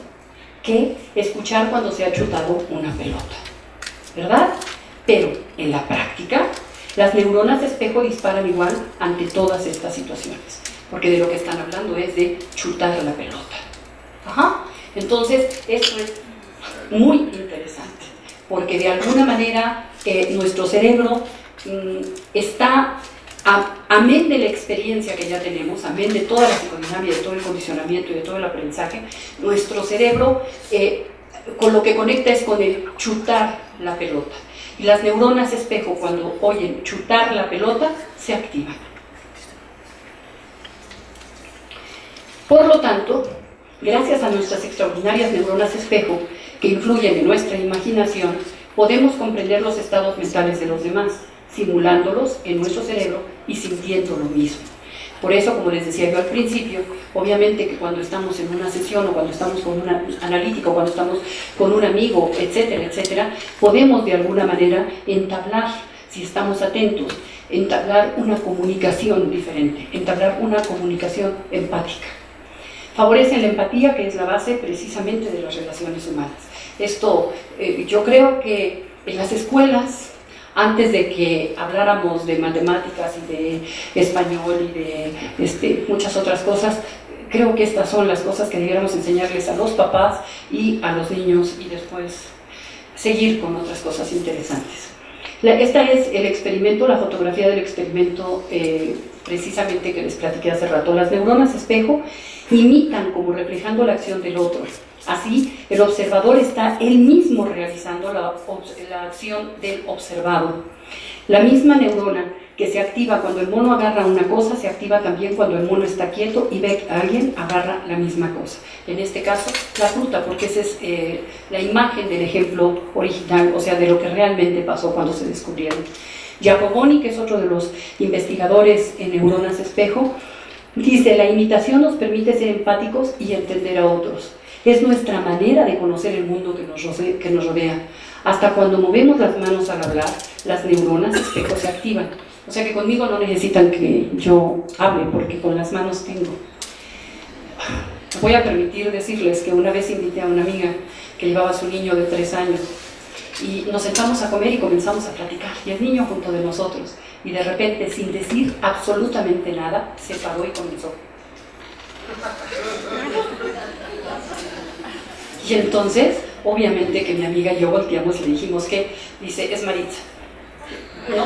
que escuchar cuando se ha chutado una pelota, ¿verdad? Pero en la práctica, las neuronas espejo disparan igual ante todas estas situaciones, porque de lo que están hablando es de chutar la pelota. Ajá. Entonces, esto es muy interesante, porque de alguna manera nuestro cerebro está, amén de la experiencia que ya tenemos, amén de toda la psicodinamia, de todo el condicionamiento y de todo el aprendizaje, nuestro cerebro con lo que conecta es con el chutar la pelota. Y las neuronas espejo, cuando oyen chutar la pelota, se activan. Por lo tanto, gracias a nuestras extraordinarias neuronas espejo, que influyen en nuestra imaginación, podemos comprender los estados mentales de los demás, simulándolos en nuestro cerebro y sintiendo lo mismo. Por eso, como les decía yo al principio, obviamente que cuando estamos en una sesión o cuando estamos con un analítico, cuando estamos con un amigo, etcétera, etcétera, podemos de alguna manera entablar, si estamos atentos, entablar una comunicación diferente, entablar una comunicación empática. Favorecen la empatía, que es la base precisamente de las relaciones humanas. Esto, yo creo que en las escuelas, antes de que habláramos de matemáticas y de español y de muchas otras cosas, creo que estas son las cosas que debiéramos enseñarles a los papás y a los niños y después seguir con otras cosas interesantes. Esta es el experimento, la fotografía del experimento precisamente que les platiqué hace rato. Las neuronas espejo imitan como reflejando la acción del otro. Así, el observador está él mismo realizando la acción del observado. La misma neurona que se activa cuando el mono agarra una cosa, se activa también cuando el mono está quieto y ve que alguien agarra la misma cosa. En este caso, la fruta, porque esa es la imagen del ejemplo original, o sea, de lo que realmente pasó cuando se descubrieron. Giacoboni, que es otro de los investigadores en neuronas espejo, dice: la imitación nos permite ser empáticos y entender a otros. Es nuestra manera de conocer el mundo que nos rodea. Hasta cuando movemos las manos al hablar, las neuronas espejo se activan. O sea que conmigo no necesitan que yo hable, porque con las manos tengo. Voy a permitir decirles que una vez invité a una amiga que llevaba a su niño de 3 años y nos sentamos a comer y comenzamos a platicar, y el niño junto de nosotros, y de repente, sin decir absolutamente nada, se paró y comenzó. Y entonces, obviamente que mi amiga y yo volteamos y le dijimos que, dice, es Maritza. ¿No?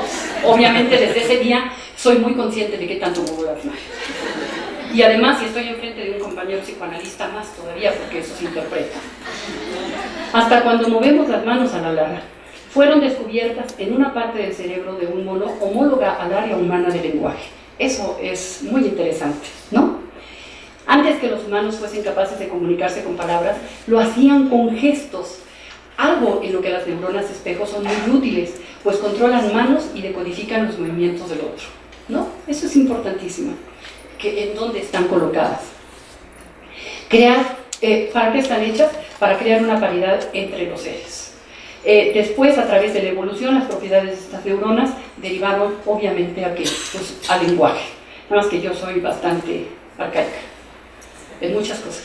Obviamente desde ese día soy muy consciente de qué tanto movo las manos. Y además, si estoy enfrente de un compañero psicoanalista, más todavía, porque eso se interpreta. Hasta cuando movemos las manos al hablar, fueron descubiertas en una parte del cerebro de un mono homóloga al área humana del lenguaje. Eso es muy interesante, ¿no? Antes que los humanos fuesen capaces de comunicarse con palabras, lo hacían con gestos, algo en lo que las neuronas espejo son muy útiles, pues controlan manos y decodifican los movimientos del otro, ¿no? Eso es importantísimo, que en dónde están colocadas. ¿Para qué están hechas? Para crear una paridad entre los seres. Después, a través de la evolución, las propiedades de estas neuronas derivaron, obviamente, ¿a qué? Pues al lenguaje. Nada más que yo soy bastante arcaica en muchas cosas.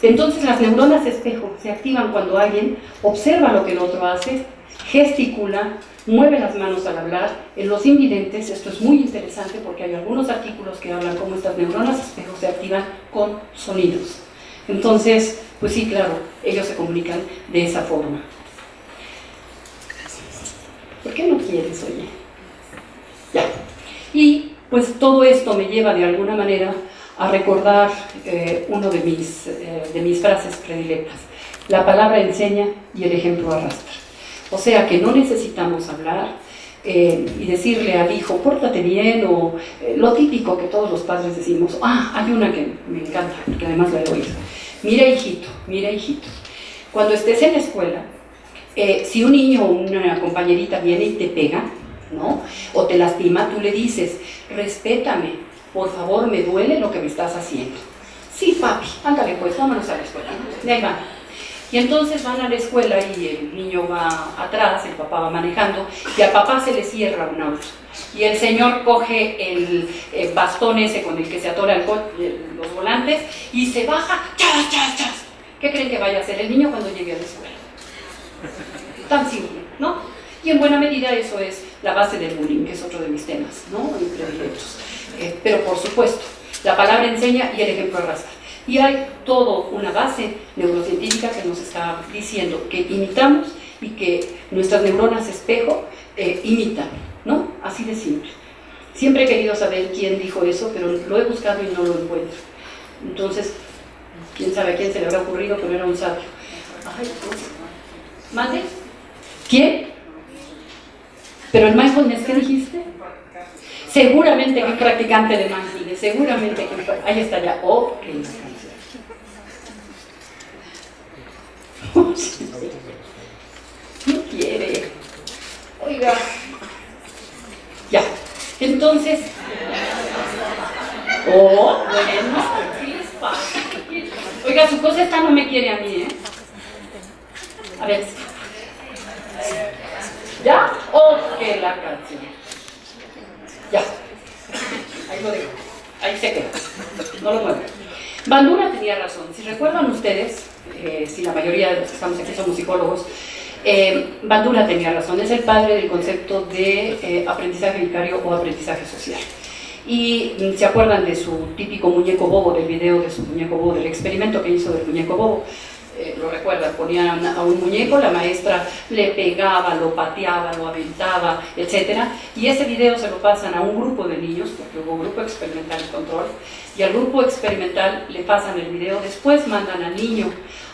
Entonces, las neuronas espejo se activan cuando alguien observa lo que el otro hace, gesticula, mueve las manos al hablar. En los invidentes esto es muy interesante porque hay algunos artículos que hablan cómo estas neuronas espejo se activan con sonidos. Entonces, pues sí, claro, ellos se comunican de esa forma. ¿Por qué no quieres, oye? Ya. Y pues todo esto me lleva de alguna manera a recordar uno de mis frases predilectas: la palabra enseña y el ejemplo arrastra. O sea que no necesitamos hablar y decirle al hijo, pórtate bien, o lo típico que todos los padres decimos. Hay una que me encanta, porque además la he oído: mira hijito, cuando estés en la escuela, si un niño o una compañerita viene y te pega, ¿no?, o te lastima, tú le dices, respétame, por favor, me duele lo que me estás haciendo. Sí, papi, ándale pues, vámonos a la escuela. De ahí van. Y entonces van a la escuela y el niño va atrás, el papá va manejando, y al papá se le cierra un auto. Y el señor coge el bastón ese con el que se atora los volantes y se baja, ¡chas, chas, chas! ¿Qué creen que vaya a hacer el niño cuando llegue a la escuela? Tan simple, ¿no? Y en buena medida eso es la base del bullying, que es otro de mis temas, ¿no?, y predilectos. Pero por supuesto, la palabra enseña y el ejemplo arrastra. Y hay toda una base neurocientífica que nos está diciendo que imitamos y que nuestras neuronas espejo imitan, ¿no? Así de simple. Siempre he querido saber quién dijo eso, pero lo he buscado y no lo encuentro. Entonces, quién sabe a quién se le habrá ocurrido, pero era un sabio. Ay, ¿mande? ¿Quién? ¿Pero el mindfulness qué dijiste? Seguramente que practicante de mindfulness, seguramente que... Ahí está ya. Oh, qué canción. No quiere. Oiga. Ya. Entonces... Oh, bueno. ¿Qué les pasa? Oiga, su cosa esta no me quiere a mí, ¿eh? A ver. ¿Ya? Ok, la canción. Ya. Ahí lo dejo. Ahí se queda. No lo muevo. Bandura tenía razón. Si recuerdan ustedes, si la mayoría de los que estamos aquí somos psicólogos, Bandura tenía razón. Es el padre del concepto de aprendizaje vicario o aprendizaje social. Y se acuerdan de su típico muñeco bobo, del video de su muñeco bobo, del experimento que hizo del muñeco bobo. lo recuerdan, ponían a un muñeco, la maestra le pegaba, lo pateaba, lo aventaba, etc. Y ese video se lo pasan a un grupo de niños, porque hubo grupo experimental y control, y al grupo experimental le pasan el video, después mandan al niño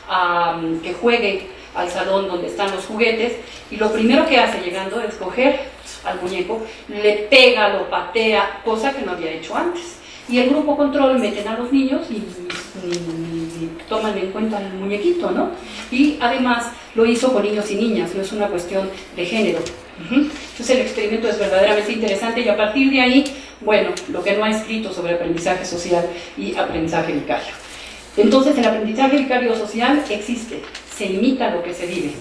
a que juegue al salón donde están los juguetes, y lo primero que hace llegando es coger al muñeco, le pega, lo patea, cosa que no había hecho antes. Y el grupo control meten a los niños y toman en cuenta el muñequito, ¿no? Y además lo hizo con niños y niñas, no es una cuestión de género. Entonces el experimento es verdaderamente interesante, y a partir de ahí, bueno, lo que no ha escrito sobre aprendizaje social y aprendizaje vicario. Entonces el aprendizaje vicario social existe, se imita lo que se vive,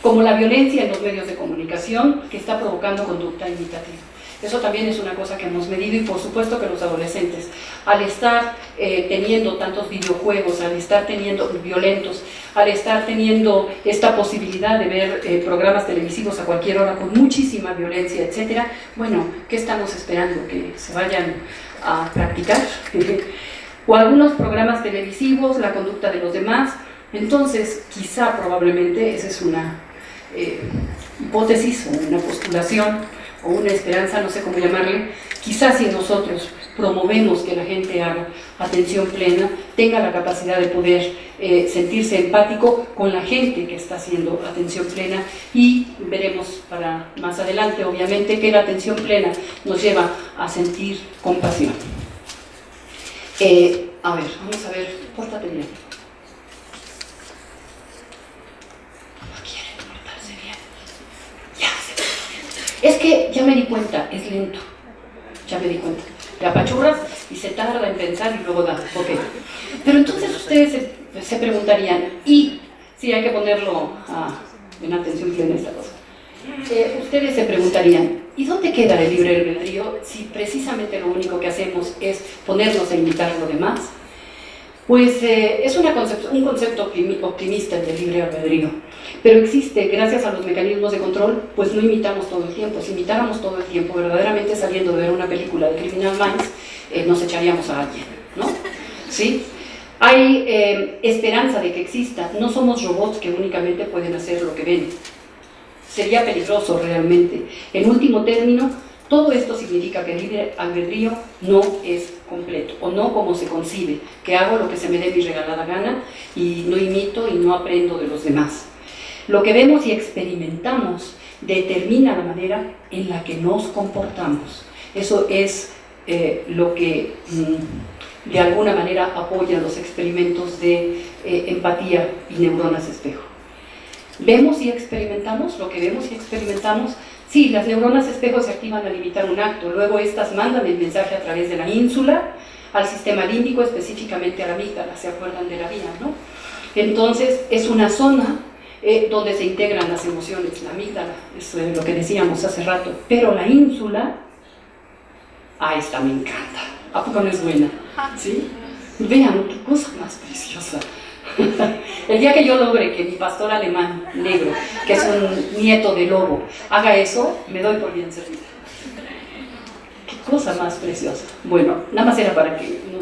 como la violencia en los medios de comunicación que está provocando conducta imitativa. Eso también es una cosa que hemos medido, y por supuesto que los adolescentes, al estar teniendo tantos videojuegos, al estar teniendo violentos, al estar teniendo esta posibilidad de ver programas televisivos a cualquier hora con muchísima violencia, etcétera, bueno, ¿qué estamos esperando? ¿Que se vayan a practicar? O algunos programas televisivos, la conducta de los demás. Entonces, quizá, probablemente, esa es una hipótesis o una postulación o una esperanza, no sé cómo llamarle. Quizás si nosotros promovemos que la gente haga atención plena, tenga la capacidad de poder sentirse empático con la gente que está haciendo atención plena, y veremos para más adelante, obviamente, que la atención plena nos lleva a sentir compasión. A ver, vamos a ver, pórtate bien. Es que ya me di cuenta, es lento, ya me di cuenta. Te apachurras y se tarda en pensar y luego da, ok. Pero entonces ustedes se preguntarían, y sí, hay que ponerlo en atención plena esta cosa. Ustedes se preguntarían, ¿y dónde queda el libre albedrío si precisamente lo único que hacemos es ponernos a imitar lo demás? Pues es un concepto optimista el del libre albedrío, pero existe gracias a los mecanismos de control. Pues no imitamos todo el tiempo. Si imitáramos todo el tiempo, verdaderamente saliendo de ver una película de Criminal Minds, nos echaríamos a alguien, ¿no? ¿Sí? Hay esperanza de que exista. No somos robots que únicamente pueden hacer lo que ven. Sería peligroso realmente. En último término, todo esto significa que el libre albedrío no es completo, o no como se concibe, que hago lo que se me dé mi regalada gana y no imito y no aprendo de los demás. Lo que vemos y experimentamos determina la manera en la que nos comportamos. Eso es lo que de alguna manera apoya los experimentos de empatía y neuronas espejo. ¿Vemos y experimentamos? Lo que vemos y experimentamos. Sí, las neuronas espejo se activan al imitar un acto, luego estas mandan el mensaje a través de la ínsula al sistema límbico, específicamente a la amígdala, ¿se acuerdan de la vía, no? Entonces, es una zona donde se integran las emociones, la amígdala, es lo que decíamos hace rato, pero la ínsula, esta me encanta, ¿a poco no es buena? ¿Sí? Vean, qué cosa más preciosa. El día que yo logre que mi pastor alemán negro, que es un nieto de lobo, haga eso, me doy por bien servida. Qué cosa más preciosa. Bueno, nada más era para que no...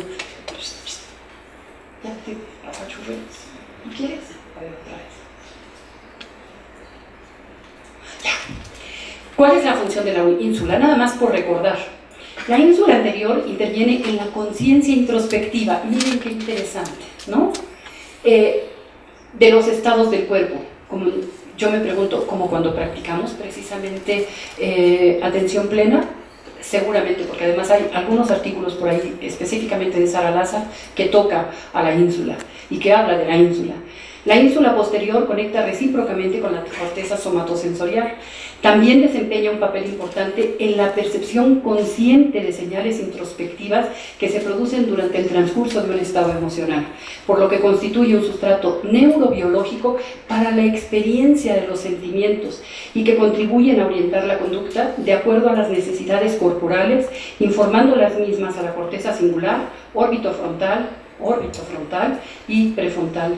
Ya te apachurré. ¿No quieres? A ver, otra vez. Ya. ¿Cuál es la función de la ínsula? Nada más por recordar. La ínsula anterior interviene en la conciencia introspectiva. Miren qué interesante, ¿no? De los estados del cuerpo. Como yo me pregunto, como cuando practicamos precisamente atención plena, seguramente, porque además hay algunos artículos por ahí, específicamente de Sara Lazar, que toca a la ínsula y que habla de la ínsula. La ínsula posterior conecta recíprocamente con la corteza somatosensorial. También desempeña un papel importante en la percepción consciente de señales introspectivas que se producen durante el transcurso de un estado emocional, por lo que constituye un sustrato neurobiológico para la experiencia de los sentimientos y que contribuyen a orientar la conducta de acuerdo a las necesidades corporales, informando las mismas a la corteza singular, órbito frontal y prefrontal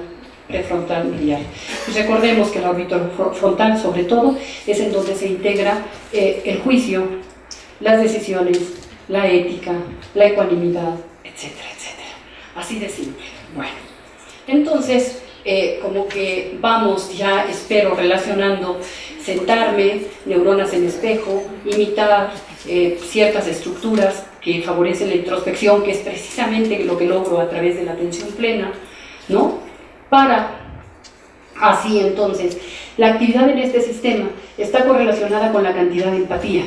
medial. Pues recordemos que el órbito frontal, sobre todo, es en donde se integra el juicio, las decisiones, la ética, la ecuanimidad, etcétera, etcétera. Así de simple. Bueno, entonces, como que vamos, ya espero, relacionando, sentarme, neuronas en espejo, imitar ciertas estructuras que favorecen la introspección, que es precisamente lo que logro a través de la atención plena, ¿no? Para así entonces, la actividad en este sistema está correlacionada con la cantidad de empatía.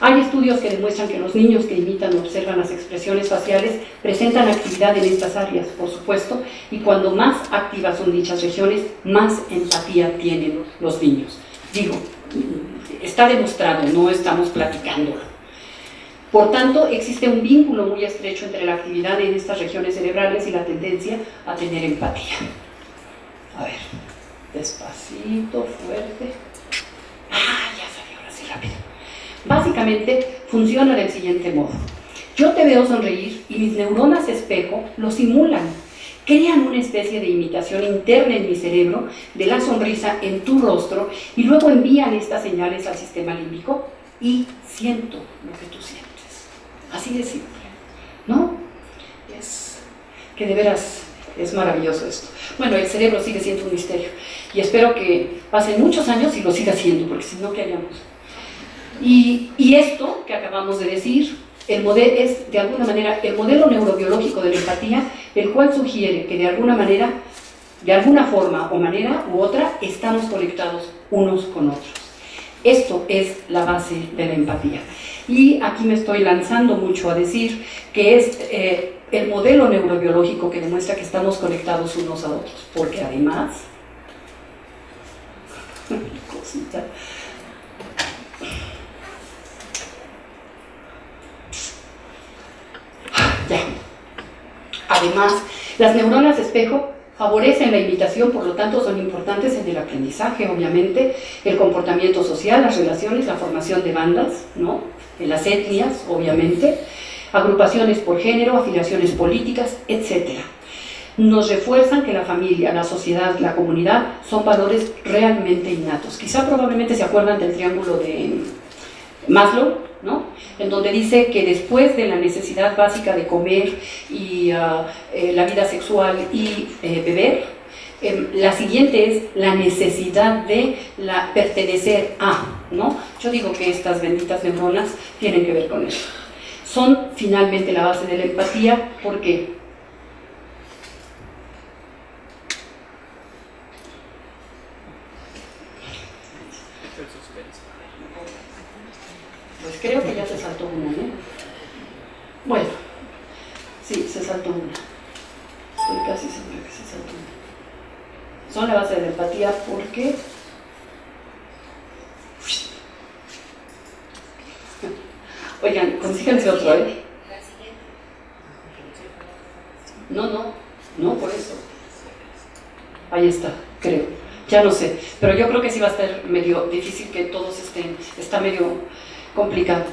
Hay estudios que demuestran que los niños que imitan o observan las expresiones faciales presentan actividad en estas áreas, por supuesto, y cuando más activas son dichas regiones, más empatía tienen los niños. Digo, está demostrado, no estamos platicándolo. Por tanto, existe un vínculo muy estrecho entre la actividad en estas regiones cerebrales y la tendencia a tener empatía. A ver, despacito, fuerte. Ah, ya salió, ahora sí, rápido. Básicamente, funciona del siguiente modo. Yo te veo sonreír y mis neuronas espejo lo simulan. Crean una especie de imitación interna en mi cerebro de la sonrisa en tu rostro y luego envían estas señales al sistema límbico y siento lo que tú sientes. Así de simple, ¿no? Es que de veras es maravilloso esto. Bueno, el cerebro sigue siendo un misterio y espero que pasen muchos años y lo siga siendo, porque si no, ¿qué haríamos? Y esto que acabamos de decir, es de alguna manera el modelo neurobiológico de la empatía, el cual sugiere que de alguna manera, de alguna forma o manera u otra, estamos conectados unos con otros. Esto es la base de la empatía. Y aquí me estoy lanzando mucho a decir que es el modelo neurobiológico que demuestra que estamos conectados unos a otros, porque además, cosita, ya. Además, las neuronas espejo favorecen la imitación, por lo tanto son importantes en el aprendizaje, obviamente, el comportamiento social, las relaciones, la formación de bandas, ¿no? En las etnias, obviamente, agrupaciones por género, afiliaciones políticas, etc. Nos refuerzan que la familia, la sociedad, la comunidad son valores realmente innatos. Quizá probablemente se acuerdan del triángulo de Maslow, ¿no? En donde dice que después de la necesidad básica de comer y la vida sexual y beber, la siguiente es la necesidad de pertenecer a, ¿no? Yo digo que estas benditas neuronas tienen que ver con eso. Son finalmente la base de la empatía, porque pues creo que ya se saltó una, ¿eh? Bueno, sí, se saltó una. Estoy casi segura que se saltó una. Son la base de la empatía porque oigan, consíganse otro, ¿eh? No, por eso. Ahí está, creo. Ya no sé, pero yo creo que sí va a estar medio difícil que todos estén, está medio complicado.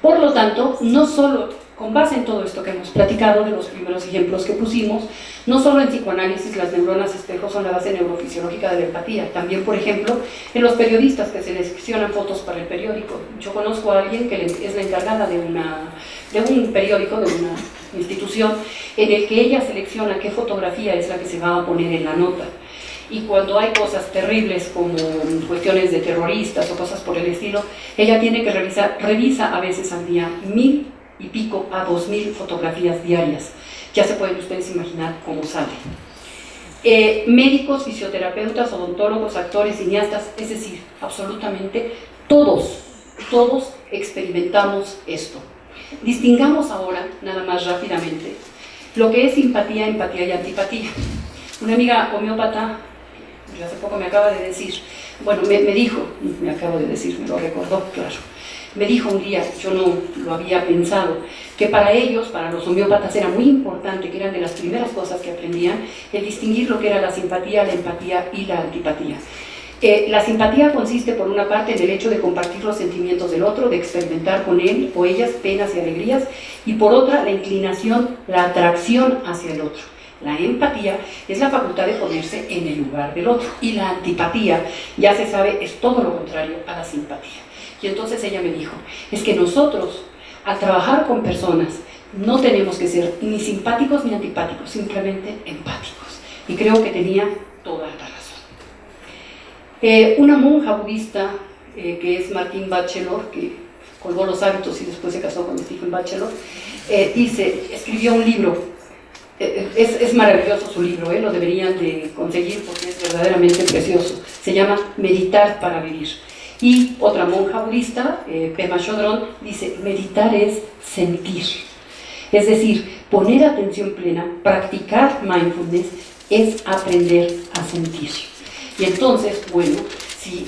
Por lo tanto, no solo, con base en todo esto que hemos platicado, de los primeros ejemplos que pusimos, no solo en psicoanálisis las neuronas espejo son la base neurofisiológica de la empatía, también, por ejemplo, en los periodistas que seleccionan fotos para el periódico. Yo conozco a alguien que es la encargada de un periódico, de una institución, en el que ella selecciona qué fotografía es la que se va a poner en la nota. Y cuando hay cosas terribles como cuestiones de terroristas o cosas por el estilo, ella tiene que revisa a veces al día 1000 y pico a 2000 fotografías diarias. Ya se pueden ustedes imaginar cómo sale. Médicos, fisioterapeutas, odontólogos, actores, cineastas, es decir, absolutamente todos experimentamos esto. Distingamos ahora, nada más rápidamente, lo que es simpatía, empatía y antipatía. Una amiga homeópata, hace poco me acaba de decir, bueno, me lo recordó, claro. Me dijo un día, yo no lo había pensado, que para ellos, para los homeópatas, era muy importante, que eran de las primeras cosas que aprendían, el distinguir lo que era la simpatía, la empatía y la antipatía. La simpatía consiste, por una parte, en el hecho de compartir los sentimientos del otro, de experimentar con él o ellas penas y alegrías, y por otra, la inclinación, la atracción hacia el otro. La empatía es la facultad de ponerse en el lugar del otro, y la antipatía, ya se sabe, es todo lo contrario a la simpatía. Y entonces ella me dijo, es que nosotros, al trabajar con personas, no tenemos que ser ni simpáticos ni antipáticos, simplemente empáticos. Y creo que tenía toda la razón. Una monja budista, que es Martine Bachelor, que colgó los hábitos y después se casó con Stephen Bachelor, escribió un libro. Es maravilloso su libro, lo deberían de conseguir porque es verdaderamente precioso. Se llama Meditar para vivir. Y otra monja budista, Pema Chodron, dice: meditar es sentir. Es decir, poner atención plena, practicar mindfulness, es aprender a sentir. Y entonces, bueno, si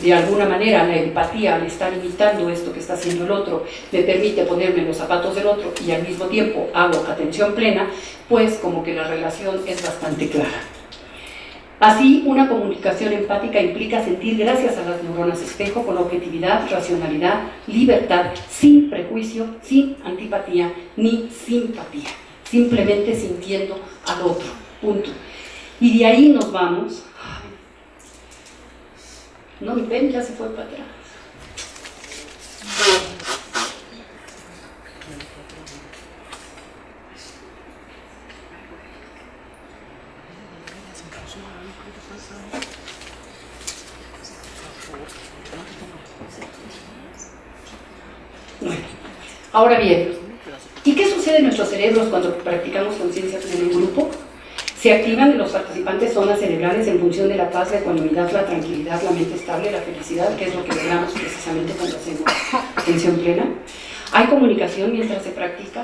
de alguna manera la empatía, al estar imitando esto que está haciendo el otro, me permite ponerme en los zapatos del otro y al mismo tiempo hago atención plena, pues como que la relación es bastante clara. Así, una comunicación empática implica sentir gracias a las neuronas espejo con objetividad, racionalidad, libertad, sin prejuicio, sin antipatía ni simpatía, simplemente sintiendo al otro, punto. Y de ahí nos vamos. No, ven, ya se fue para atrás. Bueno, ahora bien, ¿y qué sucede en nuestros cerebros cuando practicamos conciencia plena en grupo? Se activan en los participantes zonas cerebrales en función de la paz, la ecuanimidad, la tranquilidad, la mente estable, la felicidad, que es lo que logramos precisamente cuando hacemos atención plena. ¿Hay comunicación mientras se practica?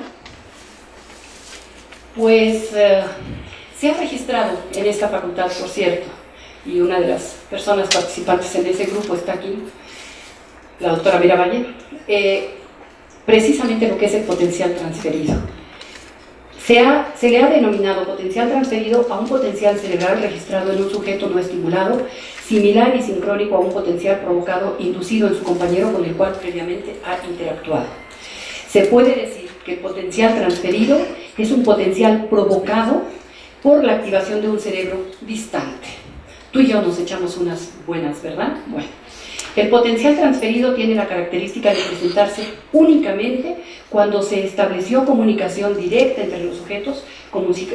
Pues se ha registrado en esta facultad, por cierto, y una de las personas participantes en ese grupo está aquí, la doctora Miravalle, precisamente lo que es el potencial transferido. Se le ha denominado potencial transferido a un potencial cerebral registrado en un sujeto no estimulado, similar y sincrónico a un potencial provocado inducido en su compañero con el cual previamente ha interactuado. Se puede decir que el potencial transferido es un potencial provocado por la activación de un cerebro distante. Tú y yo nos echamos unas buenas, ¿verdad? Bueno. El potencial transferido tiene la característica de presentarse únicamente cuando se estableció comunicación directa entre los sujetos,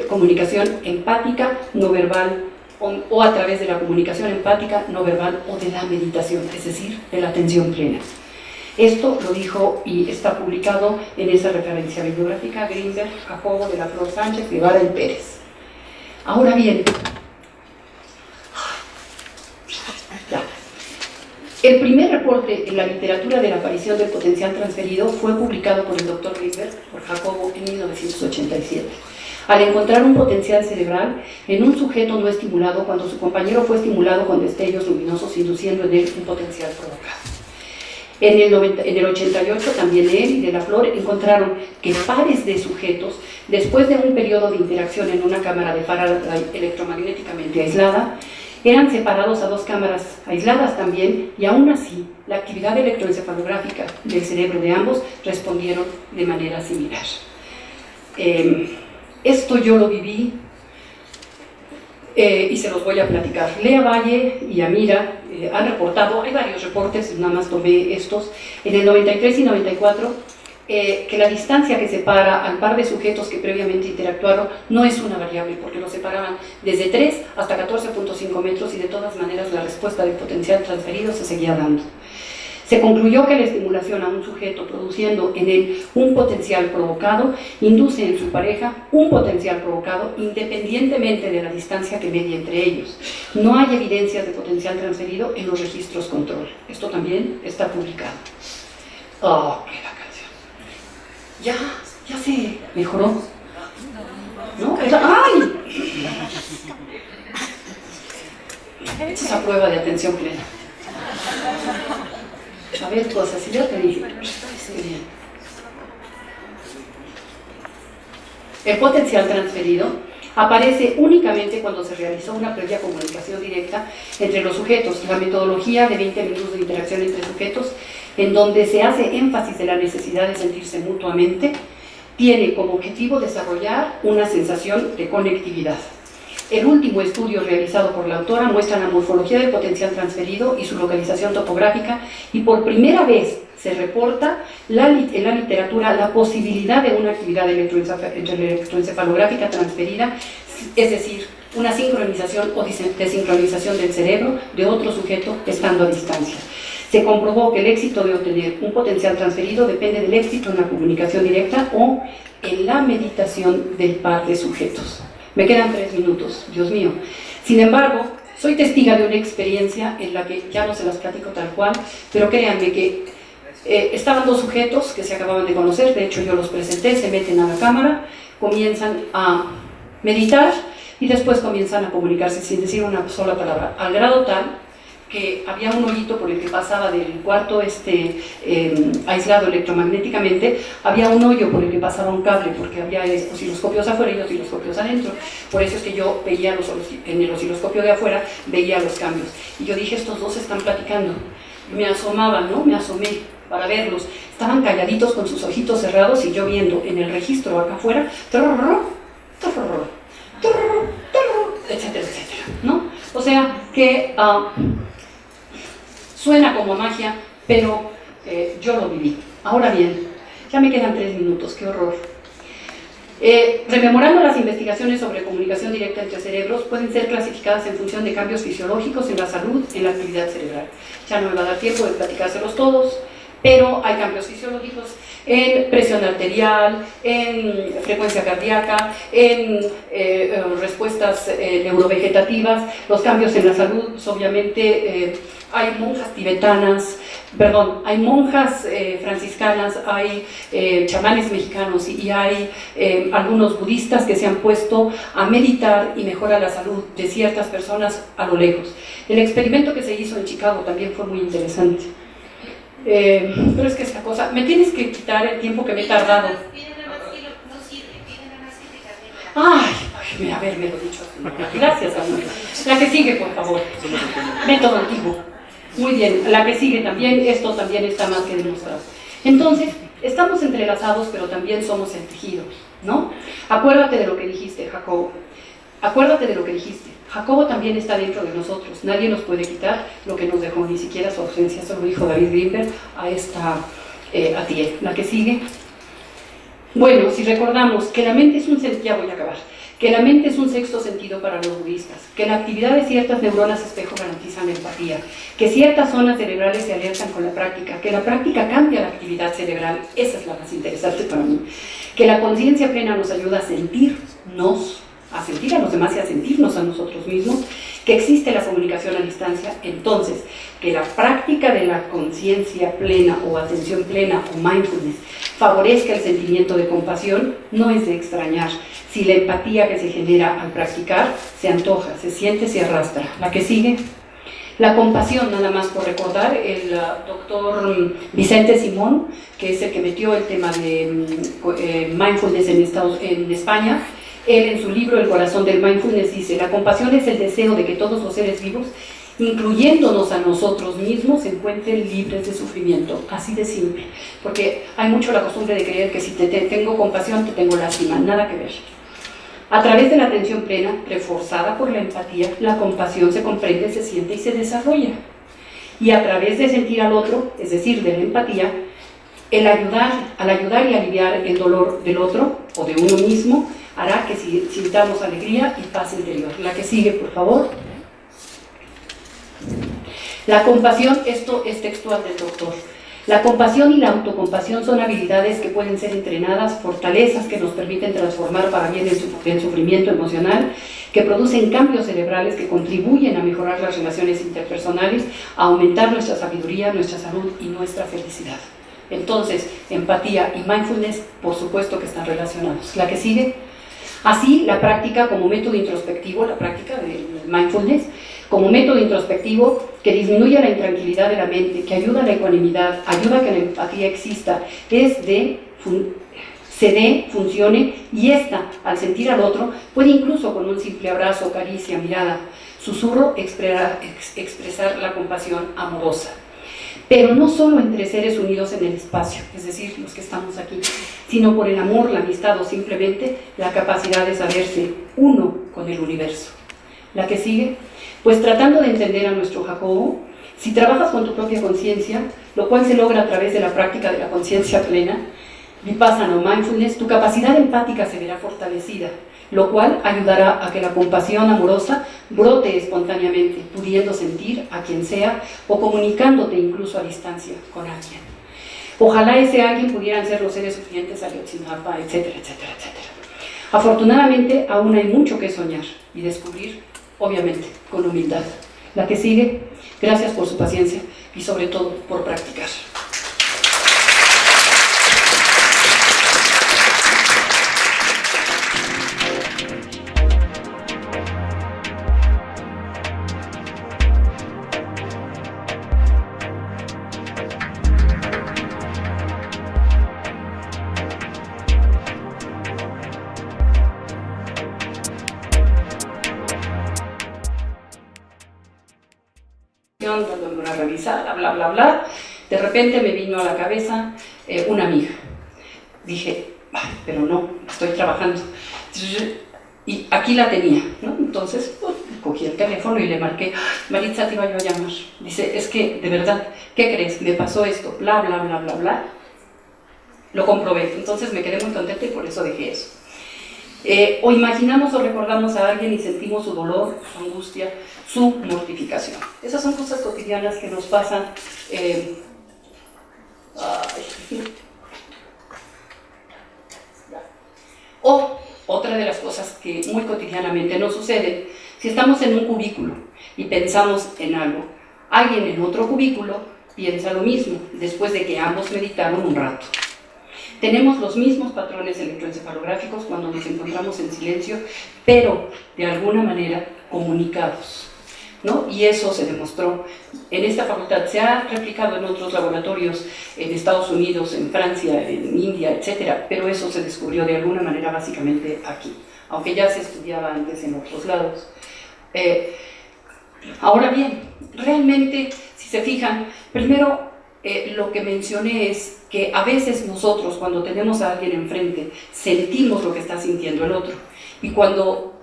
comunicación empática, no verbal, o a través de la comunicación empática, no verbal o de la meditación, es decir, de la atención plena. Esto lo dijo y está publicado en esa referencia bibliográfica Greenberg, Jacobo, de la Flor, Sánchez, Guevara y Pérez. Ahora bien, el primer reporte en la literatura de la aparición del potencial transferido fue publicado por el Dr. Greenberg, por Jacobo, en 1987. Al encontrar un potencial cerebral en un sujeto no estimulado cuando su compañero fue estimulado con destellos luminosos, induciendo en él un potencial provocado. En el 88, también él y de la Flor encontraron que pares de sujetos, después de un periodo de interacción en una cámara de Faraday electromagnéticamente aislada, eran separados a dos cámaras aisladas también, y aún así la actividad electroencefalográfica del cerebro de ambos respondieron de manera similar. Esto yo lo viví y se los voy a platicar. Lea Valle y Amira han reportado, hay varios reportes, nada más tomé estos, en el 93 y 94, que la distancia que separa al par de sujetos que previamente interactuaron no es una variable, porque los separaban desde 3 hasta 14.5 metros y de todas maneras la respuesta del potencial transferido se seguía dando. Se concluyó que la estimulación a un sujeto produciendo en él un potencial provocado induce en su pareja un potencial provocado independientemente de la distancia que medie entre ellos. No hay evidencias de potencial transferido en los registros control. Esto también está publicado. Oh, qué la canción. Ya se mejoró. ¿No? ¡Ay! Esta es la prueba de atención plena. A ver, cosas, si ya te dije. Bien. El potencial transferido aparece únicamente cuando se realizó una previa comunicación directa entre los sujetos. La metodología de 20 minutos de interacción entre sujetos, en donde se hace énfasis de la necesidad de sentirse mutuamente, tiene como objetivo desarrollar una sensación de conectividad. El último estudio realizado por la autora muestra la morfología del potencial transferido y su localización topográfica, y por primera vez se reporta en la literatura la posibilidad de una actividad electroencefalográfica transferida, es decir, una sincronización o desincronización del cerebro de otro sujeto estando a distancia. Se comprobó que el éxito de obtener un potencial transferido depende del éxito en la comunicación directa o en la meditación del par de sujetos. Me quedan 3 minutos, Dios mío. Sin embargo, soy testiga de una experiencia en la que ya no se las platico tal cual, pero créanme que estaban 2 sujetos que se acababan de conocer, de hecho yo los presenté, se meten a la cámara, comienzan a meditar y después comienzan a comunicarse sin decir una sola palabra, al grado tal que había un hoyito por el que pasaba del cuarto aislado electromagnéticamente, había un hoyo por el que pasaba un cable, porque había osciloscopios afuera y osciloscopios adentro. Por eso es que yo veía en el osciloscopio de afuera, veía los cambios. Y yo dije, estos 2 están platicando. Me asomaba, ¿no? Me asomé para verlos. Estaban calladitos con sus ojitos cerrados y yo viendo en el registro acá afuera, etcétera, etcétera, ¿no? O sea que suena como magia, pero yo lo viví. Ahora bien, ya me quedan 3 minutos, qué horror. Rememorando las investigaciones sobre comunicación directa entre cerebros, pueden ser clasificadas en función de cambios fisiológicos en la salud, en la actividad cerebral. Ya no me va a dar tiempo de platicárselos todos, pero hay cambios fisiológicos en presión arterial, en frecuencia cardíaca, en respuestas neurovegetativas, los cambios en la salud, pues, obviamente hay monjas tibetanas, perdón, hay monjas franciscanas, hay chamanes mexicanos y hay algunos budistas que se han puesto a meditar y mejorar la salud de ciertas personas a lo lejos. El experimento que se hizo en Chicago también fue muy interesante. Pero es que esta cosa, me tienes que quitar el tiempo que me he tardado. Ay, haberme lo dicho. Gracias, amor. La que sigue, por favor. Método antiguo. Muy bien, la que sigue también, esto también está más que demostrado. Entonces, estamos entrelazados, pero también somos el tejido, ¿no? Acuérdate de lo que dijiste, Jacobo. Acuérdate de lo que dijiste. Jacobo también está dentro de nosotros. Nadie nos puede quitar lo que nos dejó, ni siquiera su ausencia. Eso lo dijo David Grimberg a esta Atiel. La que sigue. Bueno, si recordamos que la mente es un ya voy a acabar. Que la mente es un sexto sentido para los budistas, que la actividad de ciertas neuronas espejo garantizan la empatía, que ciertas zonas cerebrales se alertan con la práctica, que la práctica cambia la actividad cerebral, esa es la más interesante para mí, que la conciencia plena nos ayuda a sentirnos, a sentir a los demás y a sentirnos a nosotros mismos, que existe la comunicación a distancia, entonces, que la práctica de la conciencia plena o atención plena o mindfulness favorezca el sentimiento de compasión, no es de extrañar si la empatía que se genera al practicar se antoja, se siente, se arrastra. La que sigue, la compasión, nada más por recordar, el doctor Vicente Simón, que es el que metió el tema de mindfulness en España, él en su libro El corazón del mindfulness dice, la compasión es el deseo de que todos los seres vivos, incluyéndonos a nosotros mismos, se encuentren libres de sufrimiento, así de simple, porque hay mucho la costumbre de creer que si te tengo compasión te tengo lástima, nada que ver. A través de la atención plena, reforzada por la empatía, la compasión se comprende, se siente y se desarrolla. Y a través de sentir al otro, es decir, de la empatía, al ayudar y aliviar el dolor del otro o de uno mismo, hará que sintamos alegría y paz interior. La que sigue, por favor. La compasión, esto es textual del doctor. La compasión y la autocompasión son habilidades que pueden ser entrenadas, fortalezas que nos permiten transformar para bien el sufrimiento emocional, que producen cambios cerebrales que contribuyen a mejorar las relaciones interpersonales, a aumentar nuestra sabiduría, nuestra salud y nuestra felicidad. Entonces, empatía y mindfulness, por supuesto que están relacionados. La que sigue. Así, la práctica como método introspectivo, la práctica del mindfulness, como método introspectivo que disminuye la intranquilidad de la mente, que ayuda a la ecuanimidad, ayuda a que la empatía exista, se dé, funcione, y esta, al sentir al otro, puede incluso con un simple abrazo, caricia, mirada, susurro, expresar la compasión amorosa. Pero no solo entre seres unidos en el espacio, es decir, los que estamos aquí, sino por el amor, la amistad o simplemente la capacidad de saberse uno con el universo. La que sigue, pues tratando de entender a nuestro Jacobo, si trabajas con tu propia conciencia, lo cual se logra a través de la práctica de la conciencia plena, Vipassana o mindfulness, tu capacidad empática se verá fortalecida lo cual ayudará a que la compasión amorosa brote espontáneamente, pudiendo sentir a quien sea o comunicándote incluso a distancia con alguien. Ojalá ese alguien pudieran ser los seres sufrientes, Ayotzinapa, etcétera, etcétera, etcétera. Afortunadamente, aún hay mucho que soñar y descubrir, obviamente, con humildad. La que sigue, gracias por su paciencia y sobre todo por practicar. Dándome una revisada, bla, bla, bla. De repente me vino a la cabeza una amiga. Dije, pero no, estoy trabajando. Y aquí la tenía, ¿no? Entonces, cogí el teléfono y le marqué, Maritza, te iba yo a llamar. Dice, es que, de verdad, ¿qué crees? Me pasó esto, bla, bla, bla, bla, bla. Lo comprobé. Entonces me quedé muy contenta y por eso dejé eso. O imaginamos o recordamos a alguien y sentimos su dolor, su angustia, su mortificación. Esas son cosas cotidianas que nos pasan. O otra de las cosas que muy cotidianamente nos sucede, si estamos en un cubículo y pensamos en algo, alguien en otro cubículo piensa lo mismo, después de que ambos meditaron un rato. Tenemos los mismos patrones electroencefalográficos cuando nos encontramos en silencio, pero de alguna manera comunicados, ¿no? Y eso se demostró en esta facultad. Se ha replicado en otros laboratorios, en Estados Unidos, en Francia, en India, etc. Pero eso se descubrió de alguna manera básicamente aquí, aunque ya se estudiaba antes en otros lados. Ahora bien, realmente, si se fijan, primero lo que mencioné es que a veces nosotros, cuando tenemos a alguien enfrente, sentimos lo que está sintiendo el otro. Y cuando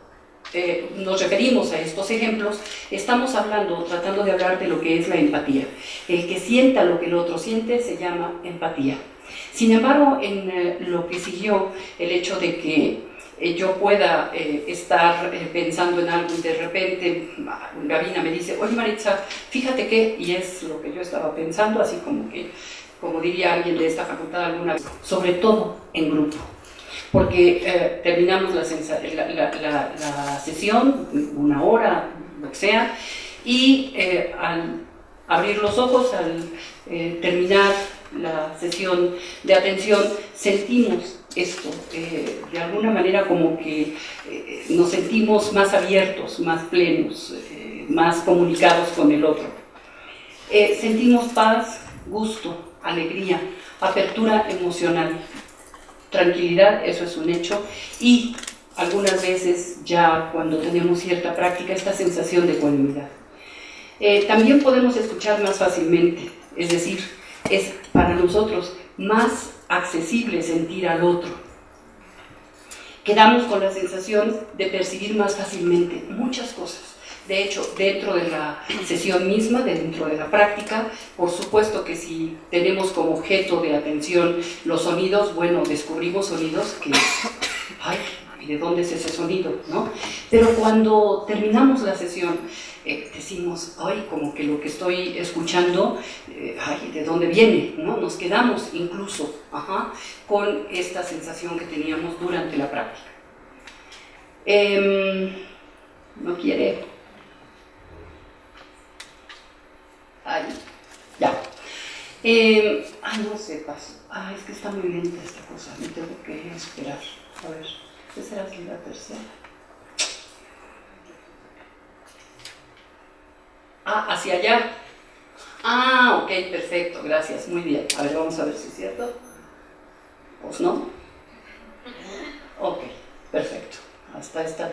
nos referimos a estos ejemplos, estamos hablando, tratando de hablar de lo que es la empatía. El que sienta lo que el otro siente se llama empatía. Sin embargo, en lo que siguió, el hecho de que yo pueda estar pensando en algo y de repente Gabina me dice, oye Maritza, fíjate que, y es lo que yo estaba pensando, así como que, como diría alguien de esta facultad alguna vez, sobre todo en grupo, porque terminamos la sesión, una hora, lo que sea, y al abrir los ojos, al terminar la sesión de atención, sentimos esto, de alguna manera como que nos sentimos más abiertos, más plenos, más comunicados con el otro. Sentimos paz, gusto, alegría, apertura emocional, tranquilidad, eso es un hecho, y algunas veces ya cuando tenemos cierta práctica, esta sensación de ecuanimidad. También podemos escuchar más fácilmente, es decir, es para nosotros más accesible sentir al otro. Quedamos con la sensación de percibir más fácilmente muchas cosas. De hecho, dentro de la sesión misma, dentro de la práctica, por supuesto que si tenemos como objeto de atención los sonidos, bueno, descubrimos sonidos que, ay, ¿de dónde es ese sonido?, ¿no? Pero cuando terminamos la sesión, decimos, ay, como que lo que estoy escuchando, ay, ¿de dónde viene?, ¿no? Nos quedamos incluso con esta sensación que teníamos durante la práctica. No quiere. Ay, ya. No sé, paso. Es que está muy lenta esta cosa, me tengo que esperar. A ver, ¿qué será la tercera? Hacia allá. Ok, perfecto, gracias, muy bien. A ver, vamos a ver si es cierto. Pues no. Ok, perfecto. Hasta esta.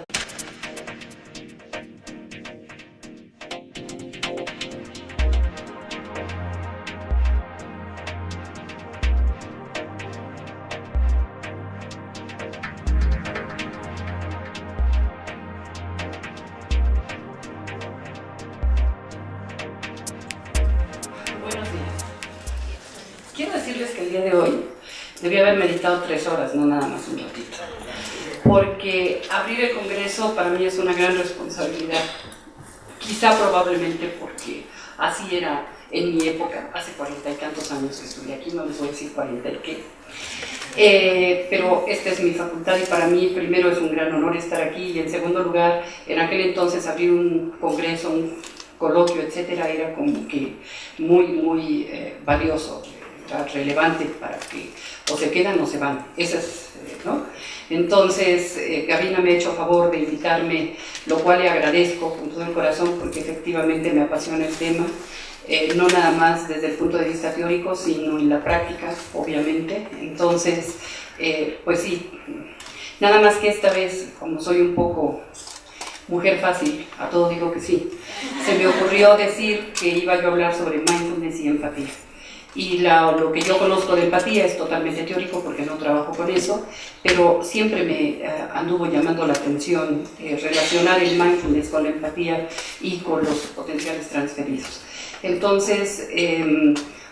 Quiero decirles que el día de hoy debí haber meditado 3 horas, no nada más un ratito. porque abrir el Congreso para mí es una gran responsabilidad, quizá probablemente porque así era en mi época, hace 40 y tantos años que estudié aquí, no les voy a decir 40 y qué, pero esta es mi facultad y para mí primero es un gran honor estar aquí y en segundo lugar, en aquel entonces abrir un congreso, un coloquio, etcétera, era como que muy valioso, relevante para que o se quedan o se van, eso es, ¿no? Entonces, Gavina me ha hecho favor de invitarme, lo cual le agradezco con todo el corazón porque efectivamente me apasiona el tema, no nada más desde el punto de vista teórico, sino en la práctica, obviamente. Entonces, pues sí, nada más que esta vez, como soy un poco mujer fácil, a todo digo que sí, se me ocurrió decir que iba yo a hablar sobre mindfulness y empatía. Y lo que yo conozco de empatía es totalmente teórico porque no trabajo con eso, pero siempre me anduvo llamando la atención relacionar el mindfulness con la empatía y con los potenciales transferidos. Entonces,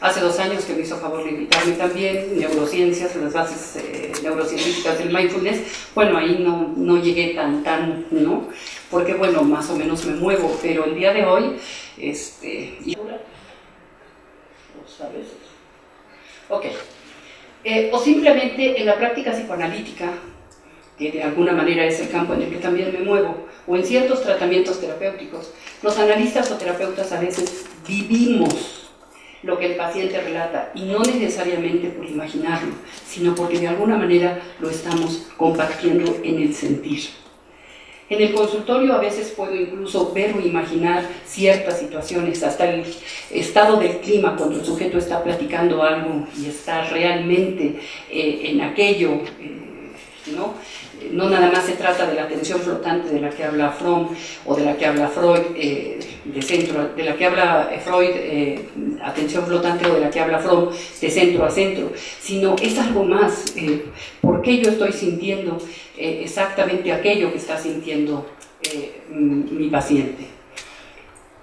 hace 2 años que me hizo favor de invitarme también, neurociencias, las bases neurocientíficas del mindfulness. Bueno, ahí no llegué tan, ¿no? Porque, bueno, más o menos me muevo, pero el día de hoy, ¿sabes? Ok. O simplemente en la práctica psicoanalítica, que de alguna manera es el campo en el que también me muevo, o en ciertos tratamientos terapéuticos, los analistas o terapeutas a veces vivimos lo que el paciente relata, y no necesariamente por imaginarlo, sino porque de alguna manera lo estamos compartiendo en el sentir. En el consultorio a veces puedo incluso ver o imaginar ciertas situaciones, hasta el estado del clima cuando el sujeto está platicando algo y está realmente en aquello, ¿no? No nada más se trata de la atención flotante de la que habla Fromm o de la que habla Freud, de la que habla Freud, atención flotante, o de la que habla Fromm, de centro a centro, sino es algo más. ¿Por qué yo estoy sintiendo exactamente aquello que está sintiendo mi paciente?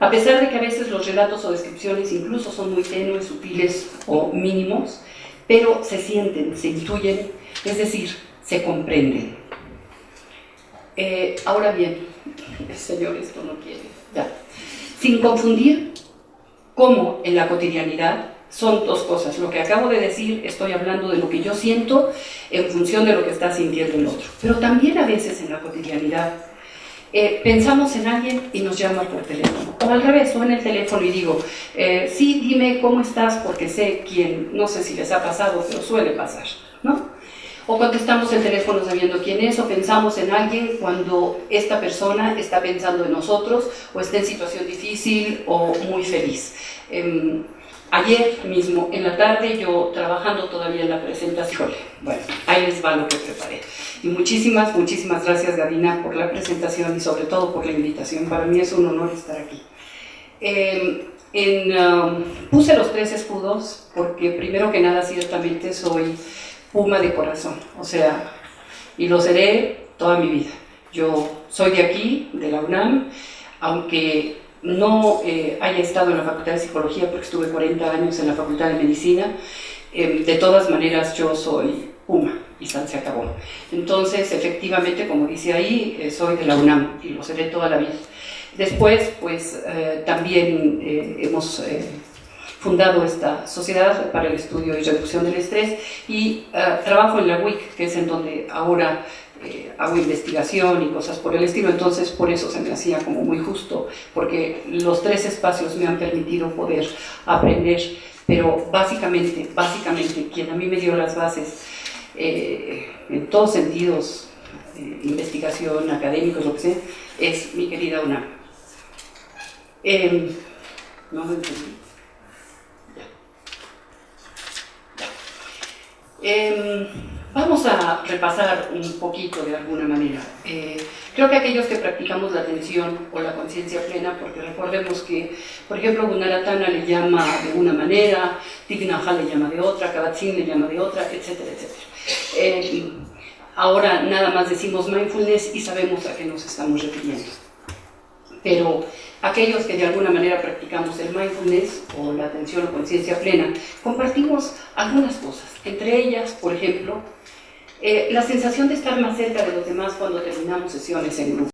A pesar de que a veces los relatos o descripciones incluso son muy tenues, sutiles o mínimos, pero se sienten, se intuyen, es decir, se comprenden. Ahora bien, el señor esto no quiere, ya. Sin confundir cómo en la cotidianidad son 2 cosas. Lo que acabo de decir, estoy hablando de lo que yo siento en función de lo que está sintiendo el otro. Pero también a veces en la cotidianidad pensamos en alguien y nos llama por teléfono. O al revés, o en el teléfono y digo, sí, dime cómo estás, porque sé quién, no sé si les ha pasado, pero suele pasar, ¿no? O contestamos el teléfono sabiendo quién es, o pensamos en alguien cuando esta persona está pensando en nosotros, o está en situación difícil o muy feliz. Ayer mismo, en la tarde, yo trabajando todavía en la presentación, bueno, ahí les va lo que preparé. Y muchísimas gracias, Gavina, por la presentación y sobre todo por la invitación. Para mí es un honor estar aquí. Puse los 3 escudos porque primero que nada ciertamente soy puma de corazón, o sea, y lo seré toda mi vida. Yo soy de aquí, de la UNAM, aunque no haya estado en la Facultad de Psicología porque estuve 40 años en la Facultad de Medicina, de todas maneras yo soy puma y se acabó. Entonces, efectivamente, como dice ahí, soy de la UNAM y lo seré toda la vida. Después, pues, también hemos fundado esta Sociedad para el Estudio y Reducción del Estrés y trabajo en la WIC, que es en donde ahora hago investigación y cosas por el estilo. Entonces por eso se me hacía como muy justo, porque los 3 espacios me han permitido poder aprender, pero básicamente quien a mí me dio las bases en todos sentidos, investigación, académicos, lo que sea, es mi querida UNAM. No lo entendí. Vamos a repasar un poquito de alguna manera. Creo que aquellos que practicamos la atención o la conciencia plena, porque recordemos que, por ejemplo, Gunaratana le llama de una manera, Thich Nhat Hanh le llama de otra, Kabat-Zinn le llama de otra, etcétera, etcétera. Ahora nada más decimos mindfulness y sabemos a qué nos estamos refiriendo. Pero aquellos que de alguna manera practicamos el mindfulness o la atención o conciencia plena, compartimos algunas cosas. Entre ellas, por ejemplo, la sensación de estar más cerca de los demás cuando terminamos sesiones en grupo.